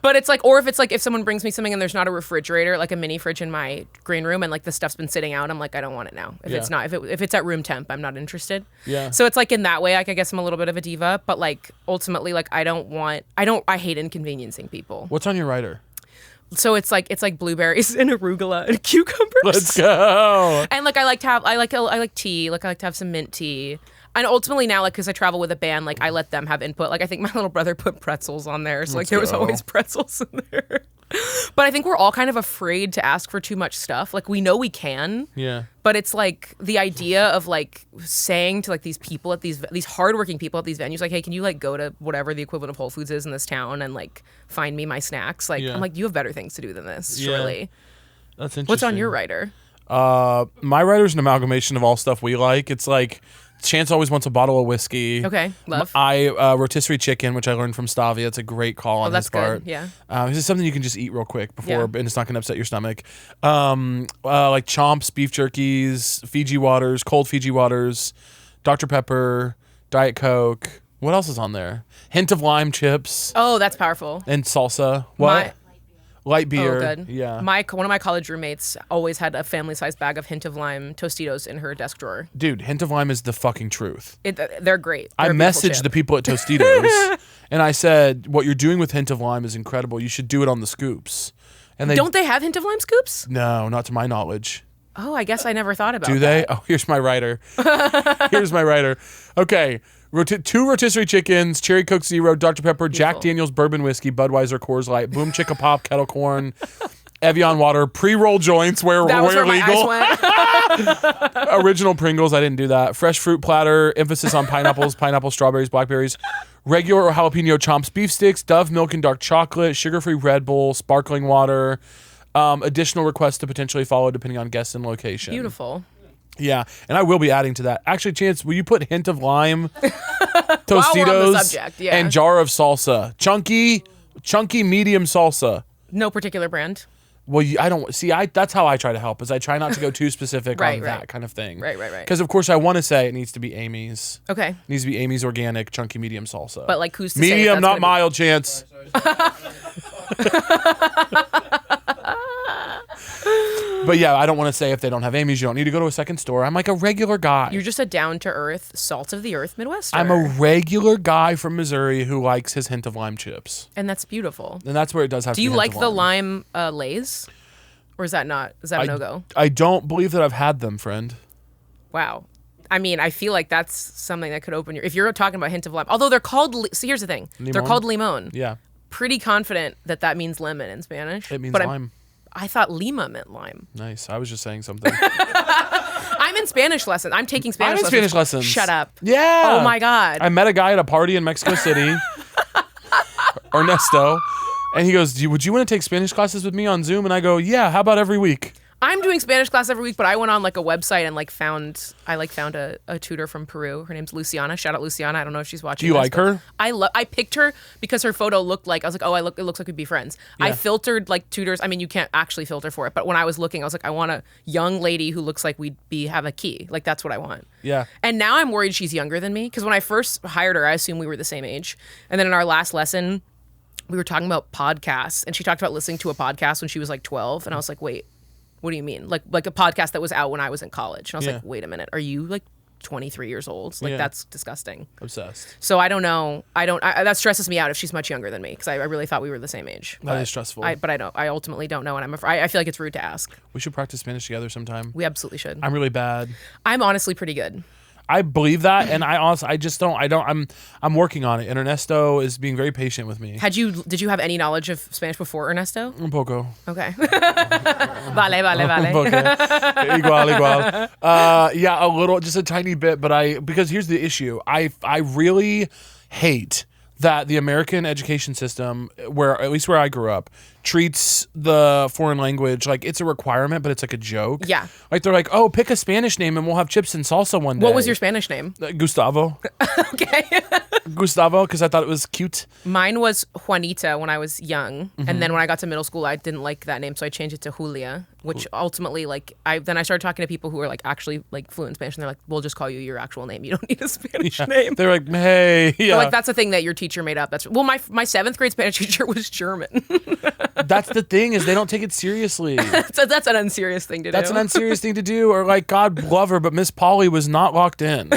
But it's like, or if it's like if someone brings me something and there's not a refrigerator, like a mini fridge in my green room, and like the stuff's been sitting out, I'm like, I don't want it now. If it's not, if it's at room temp, I'm not interested. Yeah. So it's like in that way, like I guess I'm a little bit of a diva, but like ultimately, like I hate inconveniencing people. What's on your rider? So it's like blueberries and arugula and cucumbers. Let's go. And like I like tea, like I like to have some mint tea. And ultimately now, like, because I travel with a band, like I let them have input. Like I think my little brother put pretzels on there, so like there was always pretzels in there. But I think we're all kind of afraid to ask for too much stuff. Like we know we can, Yeah. but it's like the idea of like saying to like these people at these hardworking people at these venues, like, hey, can you like go to whatever the equivalent of Whole Foods is in this town and like find me my snacks? Like I'm like, you have better things to do than this, surely. That's interesting. What's on your rider? My rider's an amalgamation of all stuff we like. It's like Chance always wants a bottle of whiskey. Okay, love. Rotisserie chicken, which I learned from Stavia. It's a great call on his part. Good. Yeah. This is something you can just eat real quick before, and it's not going to upset your stomach. Like chomps, beef jerkies, Fiji waters, cold Fiji waters, Dr. Pepper, Diet Coke. What else is on there? Hint of lime chips. Oh, that's powerful. And salsa. What? Light beer. Oh, good. Yeah. One of my college roommates always had a family-sized bag of Hint of Lime Tostitos in her desk drawer. Dude, Hint of Lime is the fucking truth. They're great. I messaged the people at Tostitos and I said, what you're doing with Hint of Lime is incredible. You should do it on the scoops. And Don't they have Hint of Lime scoops? No, not to my knowledge. Oh, I guess I never thought about Do they? Oh, here's my writer. Okay. 2 rotisserie chickens, cherry Coke Zero, Dr. Pepper, Jack Daniels bourbon whiskey, Budweiser, Coors Light, Boom Chicka Pop, Kettle Corn, Evian water, pre-roll joints where where legal. my eyes went. Original Pringles, I didn't do that. Fresh fruit platter, emphasis on pineapples, pineapple, strawberries, blackberries. Regular or jalapeno chomps, beef sticks, Dove milk and dark chocolate, sugar-free Red Bull, sparkling water. Additional requests to potentially follow depending on guests and location. Beautiful. Yeah, and I will be adding to that. Actually, Chance, will you put Hint of Lime, Tostitos, While we're on the subject, yeah. and jar of salsa? Chunky medium salsa. No particular brand. Well, that's how I try to help, is I try not to go too specific on that kind of thing. Right. Because, of course, I want to say it needs to be Amy's. Okay. It needs to be Amy's organic, chunky medium salsa. But, like, who's to say medium, if that's not gonna mild, Chance. But yeah, I don't want to say if they don't have Amy's, you don't need to go to a second store. I'm like a regular guy. You're just a down-to-earth, salt-of-the-earth Midwesterner. I'm a regular guy from Missouri who likes his Hint of Lime chips. And that's beautiful. And that's where it does have to Do be you Hint like of the lime Lay's? Or is that a no-go? I don't believe that I've had them, friend. Wow. I mean, I feel like that's something that could open your... If you're talking about Hint of Lime... Although they're called... See, here's the thing. Limon? They're called limon. Yeah. Pretty confident that means lemon in Spanish. It means but lime. I thought lima meant lime. Nice. I was just saying something. I'm in Spanish lessons. I'm taking Spanish lessons. Spanish lessons. Shut up. Yeah. Oh, my God. I met a guy at a party in Mexico City, Ernesto, and he goes, would you want to take Spanish classes with me on Zoom? And I go, yeah, how about every week? I'm doing Spanish class every week, but I went on like a website and like found a tutor from Peru. Her name's Luciana. Shout out Luciana. I don't know if she's watching. Do you like her? I picked her because her photo looked like, I was like, oh, it looks like we'd be friends. Yeah. I filtered like tutors. I mean, you can't actually filter for it, but when I was looking, I was like, I want a young lady who looks like we'd have a key. Like that's what I want. Yeah. And now I'm worried she's younger than me because when I first hired her, I assumed we were the same age. And then in our last lesson, we were talking about podcasts, and she talked about listening to a podcast when she was like 12, and I was like, wait. What do you mean? Like a podcast that was out when I was in college. And I was like, wait a minute. Are you like 23 years old. Like, that's disgusting. Obsessed. So I don't know. That stresses me out if she's much younger than me, because I really thought we were the same age. That is stressful. I ultimately don't know, and I feel like it's rude to ask. We should practice Spanish together sometime. We absolutely should. I'm really bad. I'm honestly pretty good. I believe that, and I'm working on it. And Ernesto is being very patient with me. Did you have any knowledge of Spanish before Ernesto? Un poco. Okay. Vale. Igual. Yeah, a little, just a tiny bit, because here's the issue. I really hate that the American education system, at least where I grew up, treats the foreign language like it's a requirement, but it's like a joke. Yeah. Like they're like, oh, pick a Spanish name and we'll have chips and salsa one day. What was your Spanish name? Gustavo. Okay. Gustavo, because I thought it was cute. Mine was Juanita when I was young, and then when I got to middle school, I didn't like that name, so I changed it to Julia, which ultimately, I started talking to people who are like actually like fluent in Spanish, and they're like, we'll just call you your actual name. You don't need a Spanish name. They're like, hey, yeah. But like, that's a thing that your teacher made up. My 7th grade Spanish teacher was German. That's the thing, is they don't take it seriously. So that's an unserious thing to do. That's an unserious thing to do. Or like, God love her, but Miss Polly was not locked in.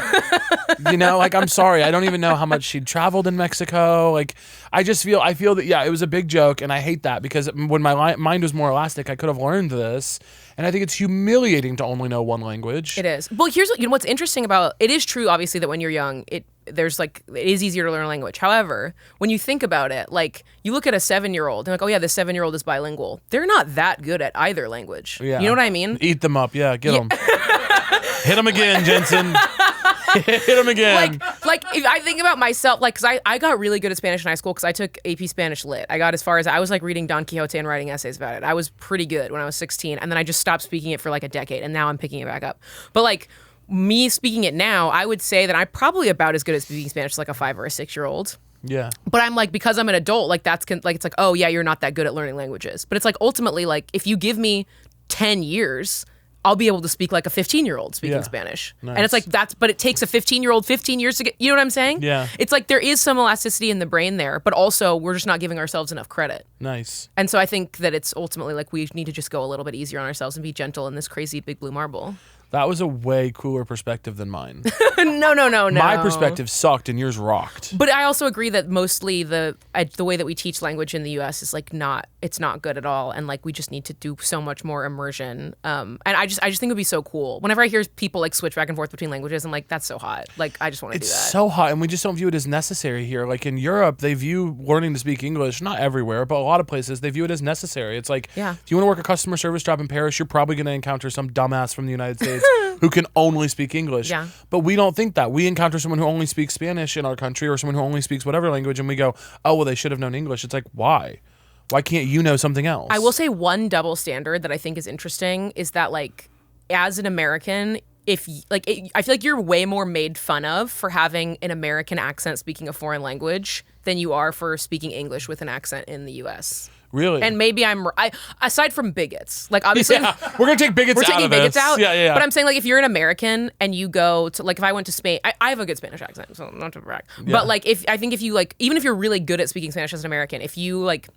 Like, I'm sorry. I don't even know how much she'd traveled in Mexico. Like, I feel that, yeah, it was a big joke. And I hate that, because when my mind was more elastic, I could have learned this. And I think it's humiliating to only know one language. It is. Well, here's what's interesting about it is true, obviously, that when you're young, it is easier to learn a language. However, when you think about it, like, you look at a 7-year-old and like, oh yeah, this 7-year-old is bilingual. They're not that good at either language. Yeah. You know what I mean? Eat them up. Yeah, get them. Hit them again, Jensen. Hit them again. Like if I think about myself, like, because I got really good at Spanish in high school because I took AP Spanish Lit. I got as far as I was like reading Don Quixote and writing essays about it. I was pretty good when I was 16, and then I just stopped speaking it for like a decade, and now I'm picking it back up. But like, me speaking it now, I would say that I'm probably about as good at speaking Spanish as like a 5 or a 6-year-old. Yeah. But I'm like, because I'm an adult, like it's like, oh yeah, you're not that good at learning languages. But it's like, ultimately, like, if you give me 10 years, I'll be able to speak like a 15-year-old speaking Spanish. Nice. And it's like, but it takes a 15-year-old 15 years to get, you know what I'm saying? Yeah. It's like, there is some elasticity in the brain there, but also we're just not giving ourselves enough credit. Nice. And so I think that it's ultimately like, we need to just go a little bit easier on ourselves and be gentle in this crazy big blue marble. That was a way cooler perspective than mine. No. My perspective sucked and yours rocked. But I also agree that mostly the way that we teach language in the U.S. is like it's not good at all, and like we just need to do so much more immersion. And I just think it would be so cool. Whenever I hear people like switch back and forth between languages, I'm like, that's so hot. Like, I just want to do that. It's so hot, and we just don't view it as necessary here. Like in Europe, they view learning to speak English, not everywhere, but a lot of places, they view it as necessary. It's like, if you want to work a customer service job in Paris, you're probably going to encounter some dumbass from the United States who can only speak English. Yeah. But we don't think that. We encounter someone who only speaks Spanish in our country, or someone who only speaks whatever language, and we go, oh, well, they should have known English. It's like, why? Why can't you know something else? I will say one double standard that I think is interesting is that, like, as an American, I feel like you're way more made fun of for having an American accent speaking a foreign language than you are for speaking English with an accent in the U.S. Really? And maybe aside from bigots, like, obviously, we're gonna take bigots out. We're taking bigots out. Yeah. But I'm saying, like, if you're an American and you go to, like, if I went to Spain, I have a good Spanish accent, so not to brag. Yeah. But like, even if you're really good at speaking Spanish as an American, if you like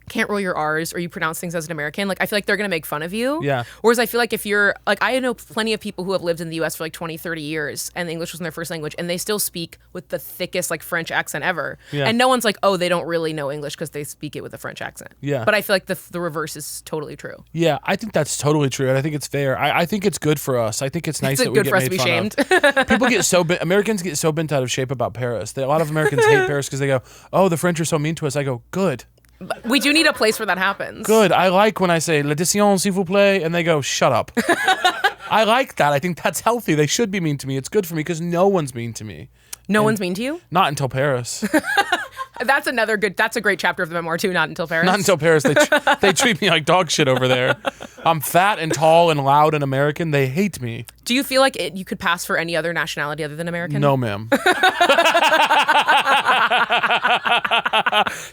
can't roll your R's or you pronounce things as an American, like, I feel like they're going to make fun of you. Yeah. Whereas I feel like if you're, like, I know plenty of people who have lived in the U.S. for like 20, 30 years and English wasn't their first language, and they still speak with the thickest, like, French accent ever. Yeah. And no one's like, oh, they don't really know English because they speak it with a French accent. Yeah. But I feel like the reverse is totally true. Yeah, I think that's totally true, and I think it's fair. I think it's good for us. I think it's nice that we get made fun of. People Americans get so bent out of shape about Paris. A lot of Americans hate Paris because they go, oh, the French are so mean to us. I go, good. We do need a place where that happens. Good. I like when I say, l'addition, s'il vous plaît, and they go, shut up. I like that. I think that's healthy. They should be mean to me. It's good for me because no one's mean to me. No one's mean to you? Not until Paris. That's a great chapter of the memoir too, Not Until Paris. Not until Paris. They treat me like dog shit over there. I'm fat and tall and loud and American. They hate me. Do you feel like you could pass for any other nationality other than American? No, ma'am.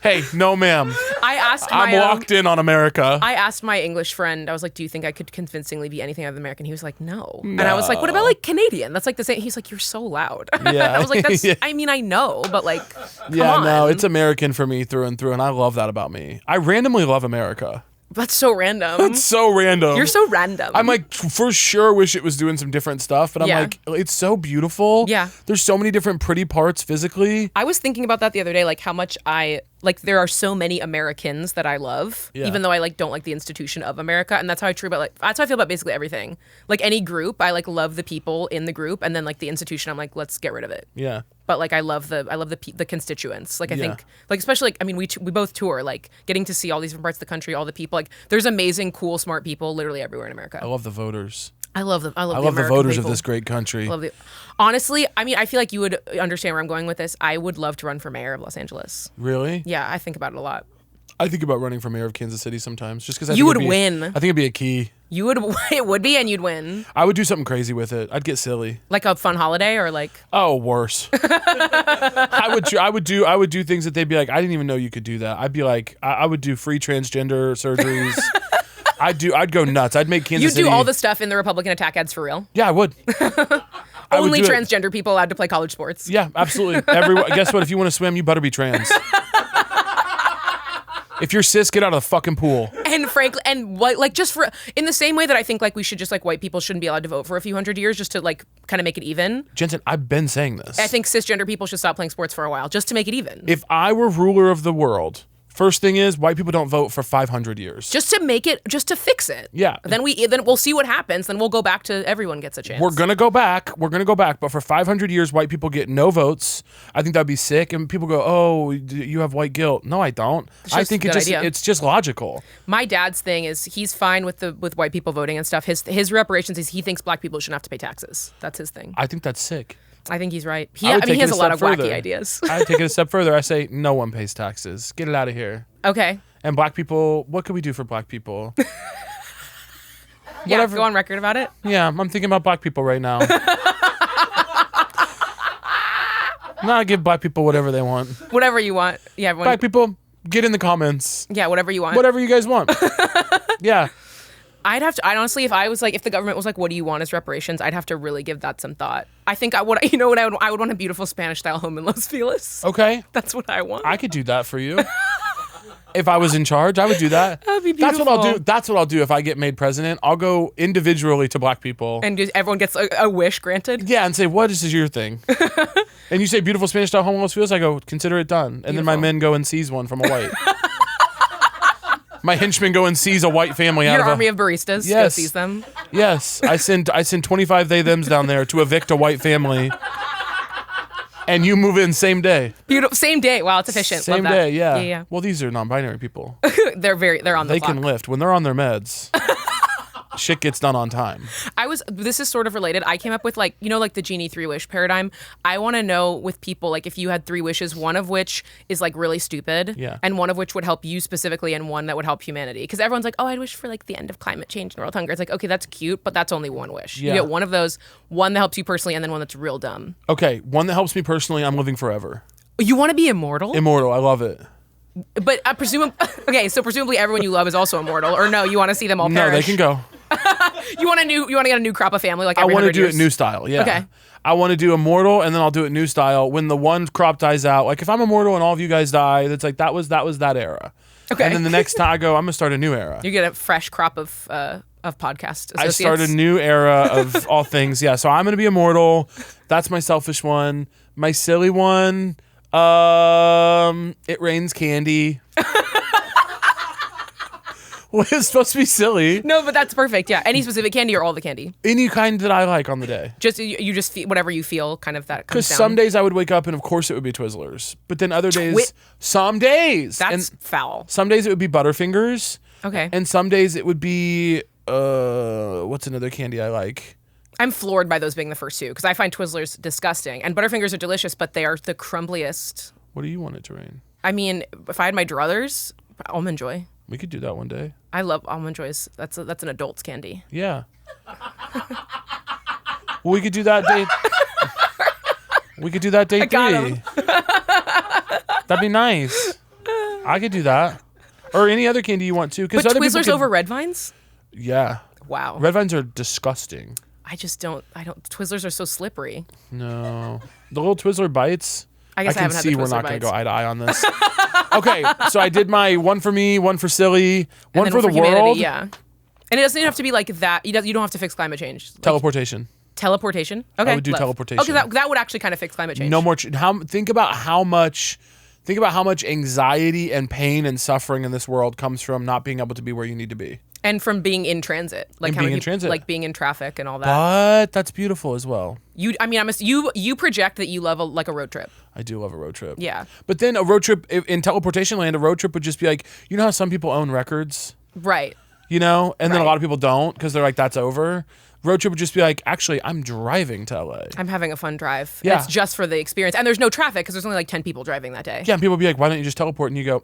Hey, no, ma'am. I'm locked in on America. I asked my English friend, I was like, do you think I could convincingly be anything other than American? He was like, no. And I was like, what about like Canadian? That's like the same. He's like, you're so loud. Yeah. I was like, that's, I mean, I know, but like, come on. No, it's American for me through and through, and I love that about me. I randomly love America. That's so random. That's so random. You're so random. I'm like, for sure wish it was doing some different stuff, but I'm Yeah. like, it's so beautiful. Yeah. There's so many different pretty parts physically. I was thinking about that the other day, like how much there are so many Americans that I love, Yeah. even though I like don't like the institution of America. And that's how I feel about basically everything. Like any group, I like love the people in the group, and then like the institution, I'm like, let's get rid of it. Yeah. But like I love the constituents. Like I Yeah. think like especially like I mean we both tour, like getting to see all these different parts of the country, all the people, like there's amazing, cool, smart people literally everywhere in America. I love the voters. I love the the voters of this great country. Honestly, I mean, I feel like you would understand where I'm going with this. I would love to run for mayor of Los Angeles. Really? Yeah, I think about it a lot. I think about running for mayor of Kansas City sometimes, just because You would win. I think it'd be a key. You would, it would be, and you'd win. I would do something crazy with it. I'd get silly. Like a fun holiday, or like Oh, worse. I would do things that they'd be like, I didn't even know you could do that. I'd be like, I would do free transgender surgeries. I'd go nuts. I'd make Kansas City. You'd do all the stuff in the Republican attack ads for real. Yeah, I would. Only transgender people allowed to play college sports. Yeah, absolutely. Everyone. Guess what? If you want to swim, you better be trans. If you're cis, get out of the fucking pool. And frankly, and what, like, just for in the same way that I think like we should just like white people shouldn't be allowed to vote for a few hundred years just to like kind of make it even. Jensen, I've been saying this. I think cisgender people should stop playing sports for a while just to make it even. If I were ruler of the world, first thing is white people don't vote for 500 years. Just to make it, just to fix it. Yeah. Then we'll see what happens. Then we'll go back to everyone gets a chance. We're gonna go back. But for 500 years, white people get no votes. I think that'd be sick. And people go, "Oh, you have white guilt." No, I don't. I think it's just logical. My dad's thing is he's fine with white people voting and stuff. His reparations is he thinks black people shouldn't have to pay taxes. That's his thing. I think that's sick. I think he's right. He he has a lot of wacky ideas. I take it a step further. I say no one pays taxes. Get it out of here. Okay. And black people, what could we do for black people? Yeah, Whatever. go on record about it. Yeah, I'm thinking about black people right now. Nah, give black people whatever they want. Whatever you want. Yeah, Black people, get in the comments. Yeah, whatever you want. Whatever you guys want. Yeah. I'd honestly, if the government was like, what do you want as reparations? I'd have to really give that some thought. I think I would want a beautiful Spanish style home in Los Feliz. Okay. That's what I want. I could do that for you. If I was in charge, I would do that. That'd be beautiful. That's what I'll do if I get made president. I'll go individually to black people. And just everyone gets a wish granted. Yeah, and say, what is your thing? And you say beautiful Spanish style home in Los Feliz, I go, consider it done. And then my men go and seize one from a white. My henchmen go and seize a white family out of Your army of baristas go seize them. Yes, I send 25 they thems down there to evict a white family. And you move in same day. Beautiful. Same day. Wow, it's efficient. Same Love that. day, yeah. Yeah. Well, these are non-binary people. They're on the They clock. can lift. When they're on their meds, shit gets done on time. This is sort of related. I came up with like the genie 3-wish paradigm. I want to know with people, like if you had 3 wishes, one of which is like really stupid. Yeah. And one of which would help you specifically and one that would help humanity. Because everyone's like, oh, I'd wish for like the end of climate change and world hunger. It's like, okay, that's cute, but that's only one wish. Yeah. You get one of those, one that helps you personally and then one that's real dumb. Okay, one that helps me personally, I'm living forever. You want to be immortal? Immortal, I love it. But presumably everyone you love is also immortal. Or no, you want to see them all perish? No, they can go. You want to get a new crop of family like I every want to 100 do years? it new style, yeah. Okay. I want to do immortal, and then I'll do it new style. When the one crop dies out, like if I'm immortal and all of you guys die, that's like that was that era. Okay. And then the next time I go, I'm gonna start a new era. You get a fresh crop of podcast associates. I start a new era of all things. Yeah, so I'm gonna be immortal. That's my selfish one. My silly one. It rains candy. Well, it's supposed to be silly. No, but that's perfect. Yeah, any specific candy or all the candy? Any kind that I like on the day. Just you just feel whatever you feel, kind of that. Because some days I would wake up and of course it would be Twizzlers, but then other days, some days that's foul. Some days it would be Butterfingers. Okay. And some days it would be what's another candy I like? I'm floored by those being the first two because I find Twizzlers disgusting and Butterfingers are delicious, but they are the crumbliest. What do you want it to rain? I mean, if I had my druthers, Almond Joy. We could do that one day. I love Almond Joys. That's an adult's candy. Yeah. Well, we could do that day. We could do that day 3. That'd be nice. I could do that. Or any other candy you want to. But other Twizzlers over Red Vines? Yeah. Wow. Red Vines are disgusting. I don't. Twizzlers are so slippery. No. The little Twizzler bites. I guess I can haven't had see the we're Twister not going to bites. go eye to eye on this. Okay, so I did my one for me, one for silly, And one then for the humanity, world. Yeah. And it doesn't even have to be like that. You don't have to fix climate change. Like, Teleportation. teleportation? Okay. I would do teleportation. Okay, that would actually kind of fix climate change. No more. Think about how much anxiety and pain and suffering in this world comes from not being able to be where you need to be. And from being in transit. Like And how being many in transit. Like being in traffic and all that. But that's beautiful as well. You project that you love a road trip. I do love a road trip. Yeah. But then a road trip in teleportation land, a road trip would just be like, you know how some people own records? Right. You know? And then a Right. lot of people don't because they're like, that's over. Road trip would just be like, actually, I'm driving to LA. I'm having a fun drive. Yeah. And it's just for the experience. And there's no traffic because there's only like 10 people driving that day. Yeah, and people would be like, why don't you just teleport? And you go,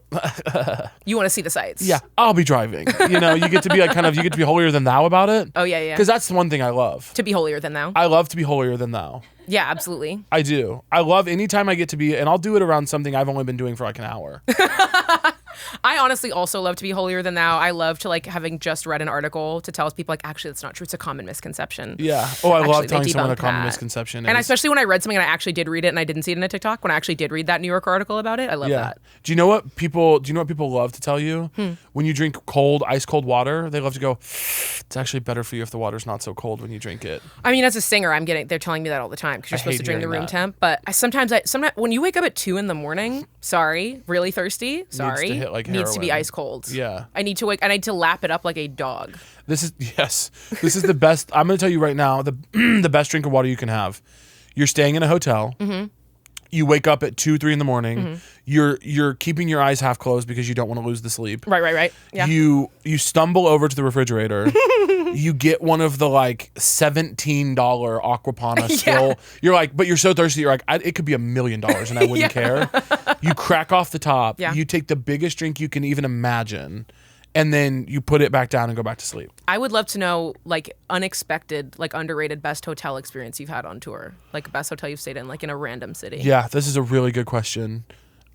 You want to see the sights. yeah, I'll be driving. You know, you get to be like you get to be holier than thou about it. Oh, yeah, yeah. Because that's the one thing I love. To be holier than thou. I love to be holier than thou. Yeah, absolutely. I do. I love anytime I get to be, and I'll do it around something I've only been doing for like an hour. I honestly also love to be holier than thou. I love to like having just read an article to tell people like, actually, that's not true. It's a common misconception. Yeah. Oh, I Actually, love they telling someone a debunk common that. misconception. And is- especially when I read something and I actually did read it and I didn't see it in a TikTok, when I actually did read that New York article about it, I love yeah. that. Do you know what people love to tell you? When you drink ice cold water, they love to go, it's actually better for you if the water's not so cold when you drink it. I mean, as a singer, they're telling me that all the time because you're I supposed hate to drink the hearing room that. temp. But sometimes when you wake up at 2 a.m, sorry, really thirsty, sorry, hit, like, needs to be heroin. ice cold. Yeah. I need to lap it up like a dog. This is the best. I'm going to tell you right now, the best drink of water you can have. You're staying in a hotel. Mm-hmm. You wake up at 2, 3 in the morning. Mm-hmm. You're keeping your eyes half closed because you don't want to lose the sleep. Right. Yeah. You stumble over to the refrigerator. You get one of the like $17 Aquapana still. You're like, but you're so thirsty. You're like, it could be $1 million and I wouldn't care. You crack off the top. Yeah. You take the biggest drink you can even imagine. And then you put it back down and go back to sleep. I would love to know, like, unexpected, like, underrated best hotel experience you've had on tour. Like, best hotel you've stayed in, like, in a random city. Yeah, this is a really good question.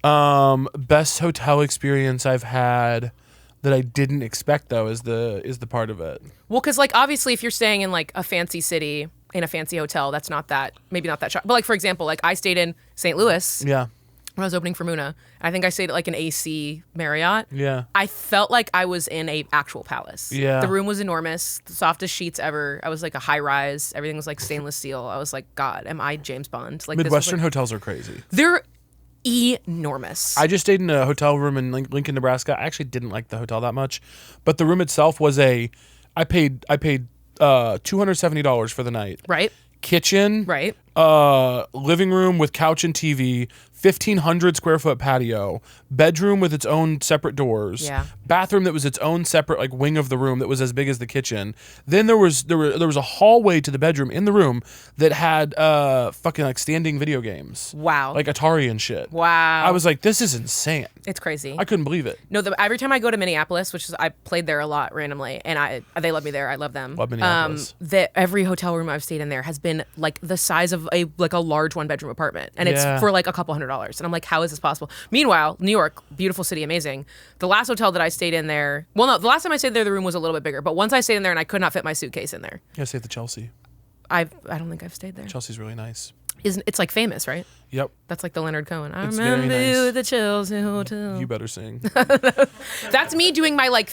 Best hotel experience I've had that I didn't expect, though, is the part of it. Well, because, like, obviously, if you're staying in, like, a fancy city, in a fancy hotel, that's maybe not that shocking. But, like, for example, like, I stayed in St. Louis. Yeah. When I was opening for Muna. I think I stayed at like an AC Marriott. Yeah. I felt like I was in a actual palace. Yeah. The room was enormous, the softest sheets ever. I was like a high rise. Everything was like stainless steel. I was like, God, am I James Bond? Like Midwestern this was, like, hotels are crazy. they're enormous. I just stayed in a hotel room in Lincoln, Nebraska. I actually didn't like the hotel that much, but the room itself was I paid $270 for the night. Right. Kitchen. Right. Living room with couch and TV, 1,500 square foot patio, bedroom with its own separate doors, Yeah. bathroom that was its own separate like wing of the room that was as big as the kitchen. Then there was a hallway to the bedroom in the room that had fucking like standing video games. Wow. Like Atari and shit. Wow. I was like, this is insane. It's crazy. I couldn't believe it. No, every time I go to Minneapolis, which is I played there a lot randomly, and they love me there. I love them. Love Minneapolis. Every hotel room I've stayed in there has been like the size of a large 1-bedroom apartment, and Yeah. it's for like a couple $100s. And I'm like, how is this possible? Meanwhile, New York, beautiful city, amazing. The last hotel that I stayed in there, well, no, the last time I stayed there, the room was a little bit bigger. But once I stayed in there, and I could not fit my suitcase in there. You gotta stay at the Chelsea. I don't think I've stayed there. Chelsea's really nice. It's like famous, right? Yep. That's like the Leonard Cohen. I It's remember very nice. you at the Chelsea Hotel. You better sing. That's me doing my like.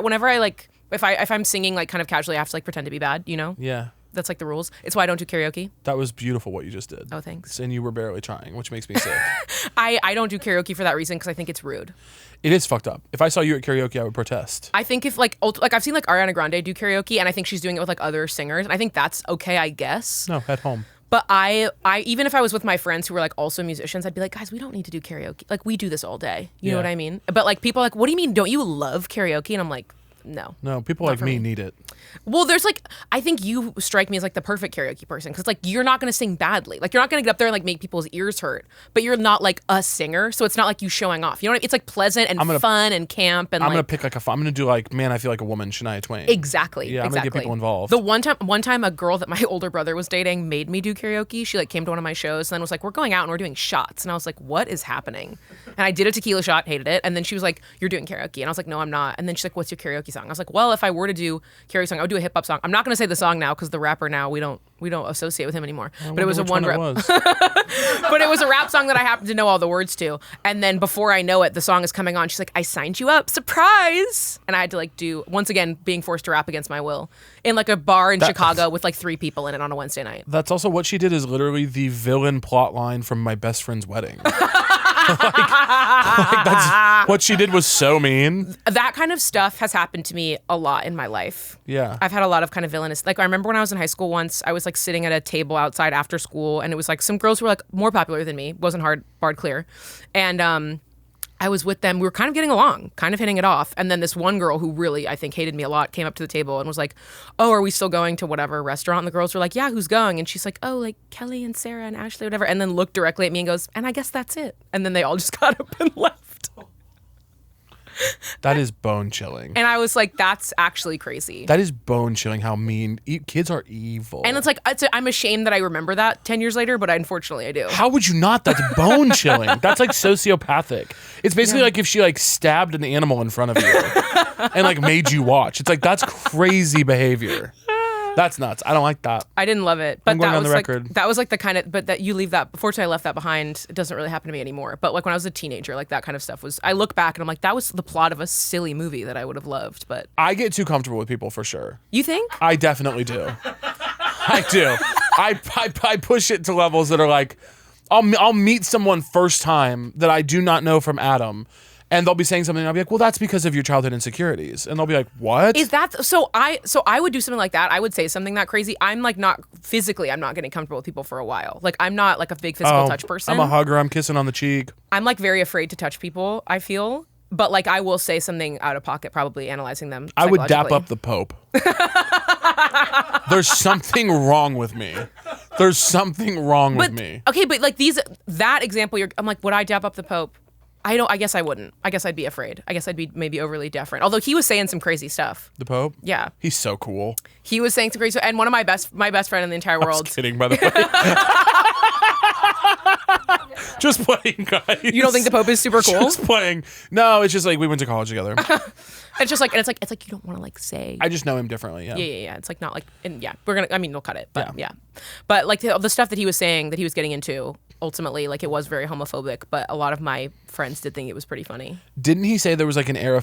Whenever I like, if I'm singing like kind of casually, I have to like pretend to be bad. You know, Yeah. that's like the rules. It's why I don't do karaoke. That was beautiful what you just did. Oh, thanks. And you were barely trying, which makes me sick. I don't do karaoke for that reason because I think it's rude. It is fucked up. If I saw you at karaoke, I would protest. I think if like I've seen like Ariana Grande do karaoke, and I think she's doing it with like other singers, and I think that's okay, I guess. No, at home. But I even if I was with my friends who were like also musicians, I'd be like, guys, we don't need to do karaoke. Like we do this all day. You know Yeah. what I mean? But like people are like, what do you mean? Don't you love karaoke? And I'm like, no. No, people like for me me. need it. Well, there's like, I think you strike me as like the perfect karaoke person because like you're not going to sing badly. Like you're not going to get up there and like make people's ears hurt, but you're not like a singer. So it's not like you showing off. You know what I mean? It's like pleasant and fun and camp. And I'm like, gonna pick like I'm gonna do like Man, I Feel Like a Woman, Shania Twain. Exactly. Yeah, I'm gonna exactly. get people involved. The one time a girl that my older brother was dating made me do karaoke. She like came to one of my shows and then was like, we're going out and we're doing shots. And I was like, what is happening? And I did a tequila shot, hated it. And then she was like, you're doing karaoke. And I was like, no, I'm not. And then she's like, what's your karaoke song. I was like, well, if I were to do karaoke song, I would do a hip hop song. I'm not going to say the song now because the rapper now we don't associate with him anymore. But it was a one rap. But it was a rap song that I happened to know all the words to. And then before I know it, the song is coming on. She's like, I signed you up, surprise! And I had to like do, once again, being forced to rap against my will in like a bar in Chicago with like 3 people in it on a Wednesday night. That's also what she did is literally the villain plot line from My Best Friend's Wedding. like that's what she did was so mean. That kind of stuff has happened to me a lot in my life. Yeah. I've had a lot of kind of villainous, like I remember when I was in high school once, I was like sitting at a table outside after school and it was like some girls who were like more popular than me, wasn't barred clear. And I was with them. We were kind of getting along, kind of hitting it off. And then this one girl who really, I think, hated me a lot came up to the table and was like, oh, are we still going to whatever restaurant? And the girls were like, yeah, who's going? And she's like, oh, like Kelly and Sarah and Ashley, whatever. And then looked directly at me and goes, and I guess that's it. And then they all just got up and left. That is bone chilling. And I was like, that's actually crazy. That is bone chilling how mean kids are evil. And it's like, I'm ashamed that I remember that 10 years later, but unfortunately I do. How would you not? That's bone chilling. That's like sociopathic. It's basically like if she like stabbed an animal in front of you and like made you watch. It's like, that's crazy behavior. That's nuts. I don't like that. I didn't love it, but I'm going that on was the like record. that was like the kind of, but that you leave that. Fortunately, I left that behind. It doesn't really happen to me anymore. But like when I was a teenager, like that kind of stuff was. I look back and I'm like, that was the plot of a silly movie that I would have loved. But I get too comfortable with people for sure. you think? I definitely do. I do. I push it to levels that are like, I'll meet someone first time that I do not know from Adam. And they'll be saying something, and I'll be like, well, that's because of your childhood insecurities. And they'll be like, what? Is that so? I would do something like that. I would say something that crazy. I'm like not physically. I'm not getting comfortable with people for a while. Like I'm not like a big physical touch person. I'm a hugger. I'm kissing on the cheek. I'm like very afraid to touch people. I feel, but like I will say something out of pocket, probably analyzing them. I would dap up the Pope. There's something wrong with me. There's something wrong with me. Okay, but like that example, I'm like, would I dap up the Pope? I guess I wouldn't. I guess I'd be afraid. I guess I'd be maybe overly deferent. Although he was saying some crazy stuff. The Pope? Yeah. He's so cool. He was saying some crazy stuff. And one of my best friend in the entire world. I was kidding, by the way. Just playing, guys. You don't think the Pope is super cool? Just playing. No, it's just like we went to college together. It's just like, and it's like you don't want to like say. I just know him differently. Yeah. Yeah. It's like not like, and yeah, we'll cut it. But yeah. But like the stuff that he was saying that he was getting into. Ultimately, like it was very homophobic, but a lot of my friends did think it was pretty funny. Didn't he say there was like an era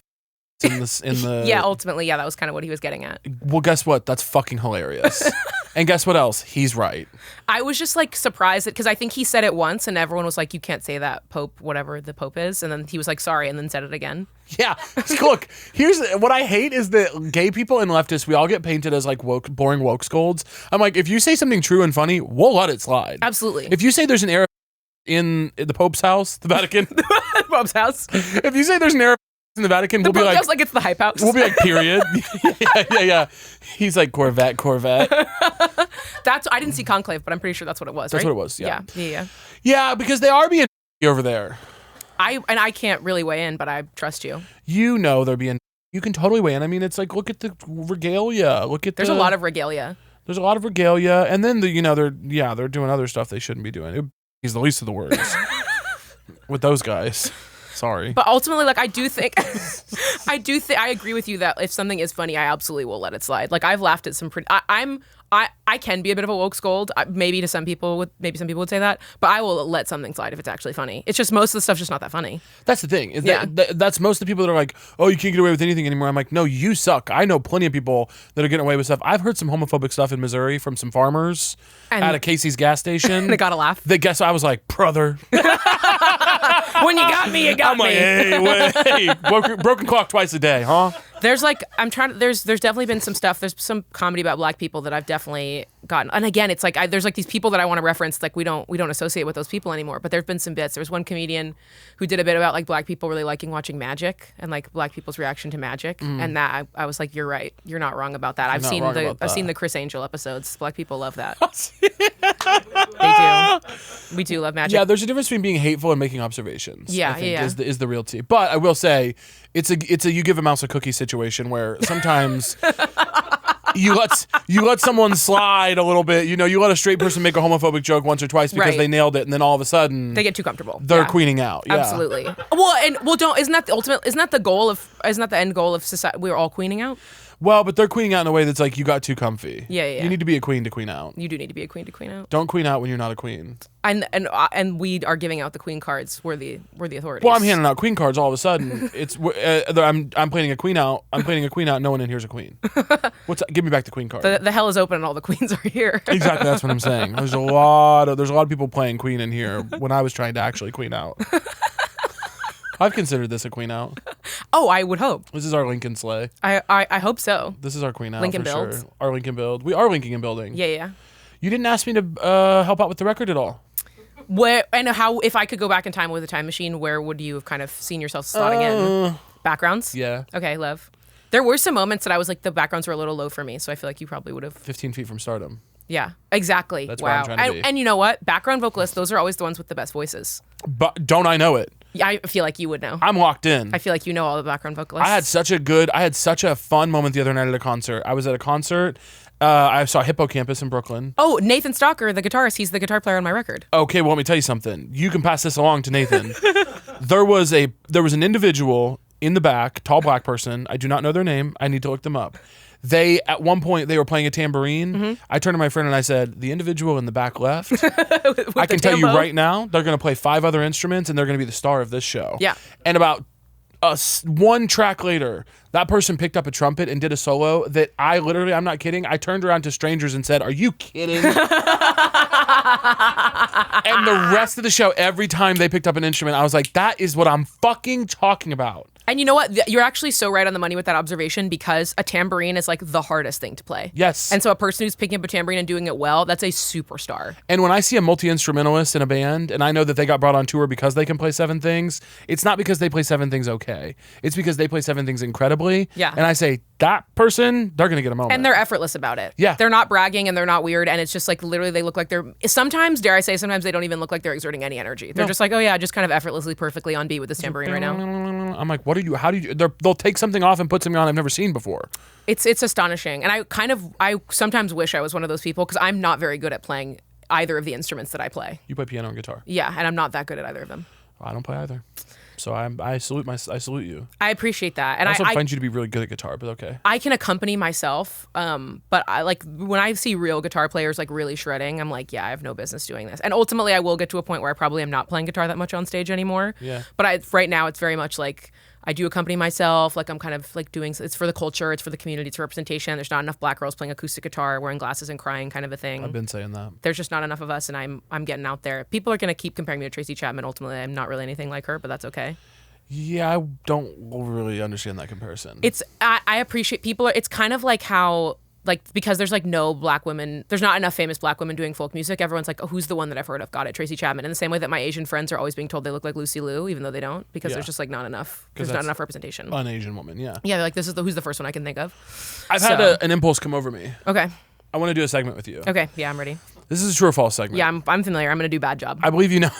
in the Yeah, ultimately, yeah, that was kind of what he was getting at. Well, guess what? That's fucking hilarious. And guess what else? He's right. I was just like surprised because I think he said it once and everyone was like, you can't say that, Pope, whatever the Pope is. And then he was like, sorry, and then said it again. Yeah. Look, here's what I hate is that gay people and leftists, we all get painted as like boring woke scolds. I'm like, if you say something true and funny, we'll let it slide. Absolutely. If you say there's an era in the Pope's house, the Vatican. The Pope's house. If you say there's an era in the Vatican, we'll be like, sounds like it's the hype house. We'll be like, period. Yeah. He's like Corvette. I didn't see Conclave, but I'm pretty sure that's what it was. That's right? what it was. Yeah. Yeah, because they are being over there. I can't really weigh in, but I trust you. You know they're being. You can totally weigh in. I mean, it's like look at the regalia. There's a lot of regalia. There's a lot of regalia, and then they're doing other stuff they shouldn't be doing. He's the least of the worries with those guys. Sorry. But ultimately, like, I agree with you that if something is funny, I absolutely will let it slide. Like, I've laughed at some pretty, I can be a bit of a woke scold. Maybe some people would say that, but I will let something slide if it's actually funny. It's just most of the stuff's just not that funny. That's the thing. That's most of the people that are like, oh, you can't get away with anything anymore. I'm like, no, you suck. I know plenty of people that are getting away with stuff. I've heard some homophobic stuff in Missouri from some farmers at a Casey's gas station. They got a laugh. I was like, brother. When you got me, you got me. I'm like, hey, broken clock twice a day, huh? There's definitely been some stuff. There's some comedy about black people that I've definitely gotten. And again, it's like there's like these people that I want to reference. Like we don't associate with those people anymore. But there's been some bits. There was one comedian who did a bit about like black people really liking watching magic and like black people's reaction to magic. And that I was like, you're right. You're not wrong about that. I've seen the Chris Angel episodes. Black people love that. They do. We do love magic. Yeah, there's a difference between being hateful and making observations. Yeah, I think is the real tea. But I will say, it's a you give a mouse a cookie situation where sometimes you let someone slide a little bit. You know, you let a straight person make a homophobic joke once or twice because they nailed it, and then all of a sudden they get too comfortable. They're queening out. Yeah. Absolutely. Isn't that the ultimate? Isn't that the end goal of society? We're all queening out. Well, but they're queening out in a way that's like you got too comfy. Yeah. You need to be a queen to queen out. You do need to be a queen to queen out. Don't queen out when you're not a queen. And we are giving out the queen cards. We're the authorities. Well, I'm handing out queen cards all of a sudden. It's I'm planning a queen out. I'm planning a queen out. No one in here's a queen. Give me back the queen card. The hell is open and all the queens are here. Exactly, that's what I'm saying. There's a lot of people playing queen in here when I was trying to actually queen out. I've considered this a queen out. Oh, I would hope. This is our Lincoln sleigh. I hope so. This is our queen out. Lincoln for build. Sure. Our Lincoln build. We are linking and building. Yeah. You didn't ask me to help out with the record at all. If I could go back in time with a time machine, where would you have kind of seen yourself slotting in? Backgrounds? Yeah. Okay, love. There were some moments that I was like, the backgrounds were a little low for me, so I feel like you probably would have. 15 feet from stardom. Yeah, exactly. That's where I'm trying to be. And you know what? Background vocalists, those are always the ones with the best voices. But don't I know it? Yeah, I feel like you would know. I'm locked in. I feel like you know all the background vocalists. I had such a fun moment the other night at a concert. I was at a concert. I saw Hippocampus in Brooklyn. Oh, Nathan Stalker, the guitarist. He's the guitar player on my record. Okay, well, let me tell you something. You can pass this along to Nathan. There was an individual in the back, tall black person. I do not know their name. I need to look them up. At one point, they were playing a tambourine. Mm-hmm. I turned to my friend and I said, the individual in the back left, I can tell you right now, they're going to play 5 other instruments and they're going to be the star of this show. Yeah. And about one track later, that person picked up a trumpet and did a solo that I'm not kidding, I turned around to strangers and said, are you kidding? And the rest of the show, every time they picked up an instrument, I was like, that is what I'm fucking talking about. And you know what? You're actually so right on the money with that observation, because a tambourine is like the hardest thing to play. Yes. And so a person who's picking up a tambourine and doing it well, that's a superstar. And when I see a multi-instrumentalist in a band and I know that they got brought on tour because they can play 7 things, it's not because they play 7 things okay. It's because they play 7 things incredibly. Yeah. And I say, that person, they're going to get a moment. And they're effortless about it. Yeah. They're not bragging and they're not weird. And it's just like literally they look like sometimes they don't even look like they're exerting any energy. They're just like, oh yeah, just kind of effortlessly, perfectly on beat with this tambourine right now. I'm like, how do you, they'll take something off and put something on I've never seen before. It's astonishing. And I sometimes wish I was one of those people, because I'm not very good at playing either of the instruments that I play. You play piano and guitar. Yeah, and I'm not that good at either of them. I don't play either. So I salute you. I appreciate that. And I also find you to be really good at guitar, but okay. I can accompany myself, but I like when I see real guitar players like really shredding, I'm like, yeah, I have no business doing this. And ultimately, I will get to a point where I probably am not playing guitar that much on stage anymore. Yeah. But right now, it's very much like I do accompany myself. Like I'm kind of like doing, it's for the culture, it's for the community, it's representation. There's not enough black girls playing acoustic guitar, wearing glasses and crying kind of a thing. I've been saying that. There's just not enough of us, and I'm getting out there. People are going to keep comparing me to Tracy Chapman. Ultimately, I'm not really anything like her, but that's okay. Yeah, I don't really understand that comparison. I appreciate people. It's kind of like how, like, because there's like no black women, there's not enough famous black women doing folk music. Everyone's like, oh, who's the one that I've heard of? Got it, Tracy Chapman. In the same way that my Asian friends are always being told they look like Lucy Liu, even though they don't, because there's just like not enough. There's not enough representation. An Asian woman, yeah. Yeah, they're like, who's the first one I can think of. I've had an impulse come over me. Okay. I want to do a segment with you. Okay, yeah, I'm ready. This is a true or false segment. Yeah, I'm familiar. I'm going to do bad job. I believe you know.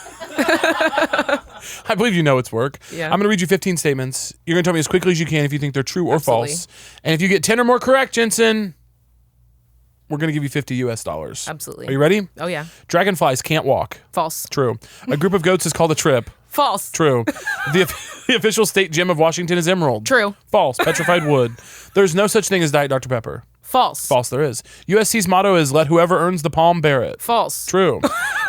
I believe you know it's work. Yeah. I'm going to read you 15 statements. You're going to tell me as quickly as you can if you think they're true or Absolutely. false. And if you get 10 or more correct, Jensen, we're going to give you $50 US. Absolutely. Are you ready? Oh, yeah. Dragonflies can't walk. False. True. A group of goats is called a trip. False. True. The official state gem of Washington is emerald. True. False. Petrified wood. There's no such thing as Diet Dr. Pepper. False. False, there is. USC's motto is let whoever earns the palm bear it. False. True.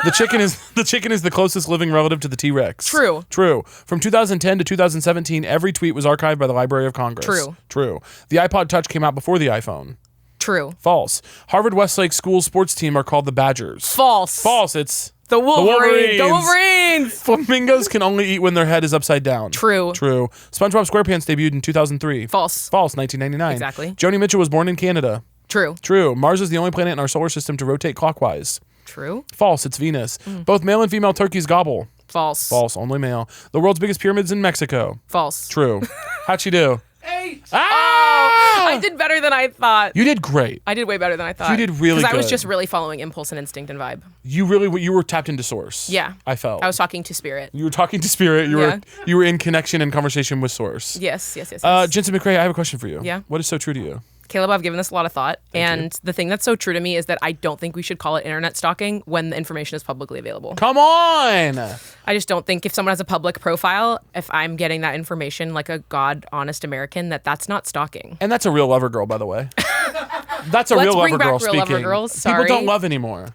The chicken is the closest living relative to the T-Rex. True. True. From 2010 to 2017, every tweet was archived by the Library of Congress. True. True. The iPod Touch came out before the iPhone. True. False. Harvard Westlake School sports team are called the Badgers. False. False. It's the Wolverines. The Wolverines. Flamingos can only eat when their head is upside down. True. True. SpongeBob SquarePants debuted in 2003. False. False. 1999. Exactly. Joni Mitchell was born in Canada. True. True. Mars is the only planet in our solar system to rotate clockwise. True. False. It's Venus. Both male and female turkeys gobble. False. False. Only male. The world's biggest pyramids in Mexico. False. True. How'd she do? 8. Ah! I did better than I thought. You did great. I did way better than I thought. You did really Because I was good. just really following impulse and instinct and vibe. You were tapped into source. Yeah. I felt. I was talking to spirit. You were talking to spirit. Yeah. You were in connection and conversation with source. Yes. Jensen McRae, I have a question for you. Yeah. What is so true to you? Caleb, I've given this a lot of thought. The thing that's so true to me is that I don't think we should call it internet stalking when the information is publicly available. Come on! I just don't think if someone has a public profile, if I'm getting that information like a honest American, that's not stalking. And that's a real lover girl, by the way. That's a real lover girl speaking. Lover girls. Sorry. People don't love anymore.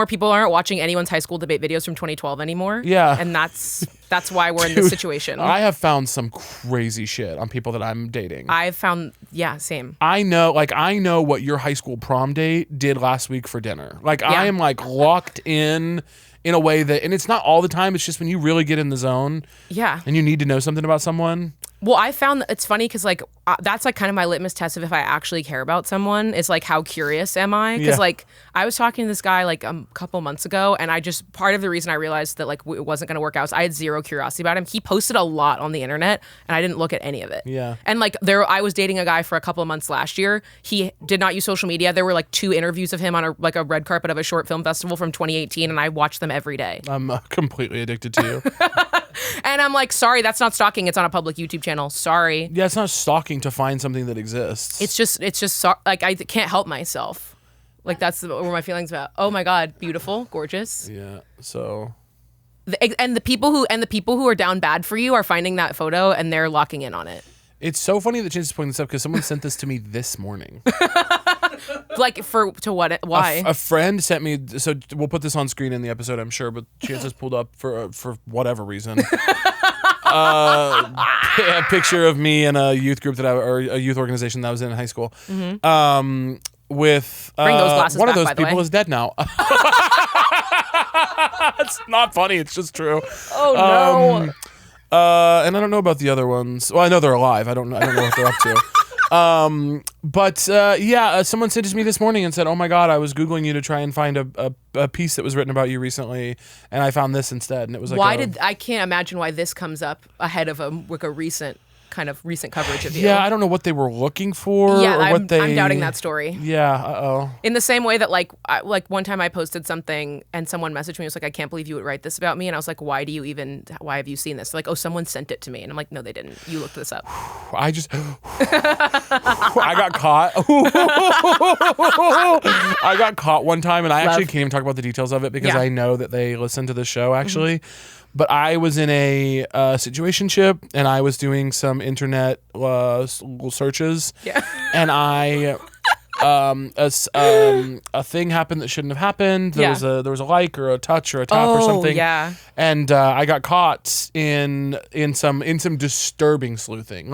People aren't watching anyone's high school debate videos from 2012 anymore. Yeah. And that's why we're in this situation. I have found some crazy shit on people that I'm dating. I've found, same. I know what your high school prom date did last week for dinner. I am locked in a way that, and it's not all the time, it's just when you really get in the zone. Yeah. And you need to know something about someone. Well, I found that it's funny because that's kind of my litmus test of if I actually care about someone is how curious am I? Because I was talking to this guy a couple months ago, and part of the reason I realized that it wasn't going to work out is I had zero curiosity about him. He posted a lot on the internet, and I didn't look at any of it. Yeah. And I was dating a guy for a couple of months last year. He did not use social media. There were 2 interviews of him on a red carpet of a short film festival from 2018, and I watched them every day. I'm completely addicted to you. And I'm sorry, that's not stalking. It's on a public YouTube channel. Sorry. Yeah, it's not stalking to find something that exists. It's just I can't help myself. That's where my feelings about. Oh my God, beautiful, gorgeous. Yeah. So. And the people who are down bad for you are finding that photo and they're locking in on it. It's so funny that Chance's pointing this up because someone sent this to me this morning. To what? Why? A friend sent me. So we'll put this on screen in the episode, I'm sure. But Chance has pulled up for whatever reason. A picture of me in a youth group or a youth organization that I was in high school. Mm-hmm. With Bring those glasses one back, of those by the people way. is dead now. It's not funny. It's just true. Oh no. And I don't know about the other ones. Well, I know they're alive. I don't know what they're up to. Someone sent it to me this morning and said, "Oh my God, I was Googling you to try and find a piece that was written about you recently, and I found this instead." And it was I can't imagine why this comes up ahead of a recent coverage of you. Yeah, I don't know what they were looking for. Yeah, or I'm doubting doubting that story. Yeah, In the same way that one time I posted something and someone messaged me, it was I can't believe you would write this about me, and I was like, why have you seen this? Oh, someone sent it to me, and I'm like, no, they didn't. You looked this up. I got caught. I got caught one time, and I actually can't even talk about the details of it because I know that they listen to the show actually. Mm-hmm. But I was in a situationship, and I was doing some internet searches. Yeah. And a thing happened that shouldn't have happened. There was a like or a touch or a tap or something. Yeah. And I got caught in some disturbing sleuthing.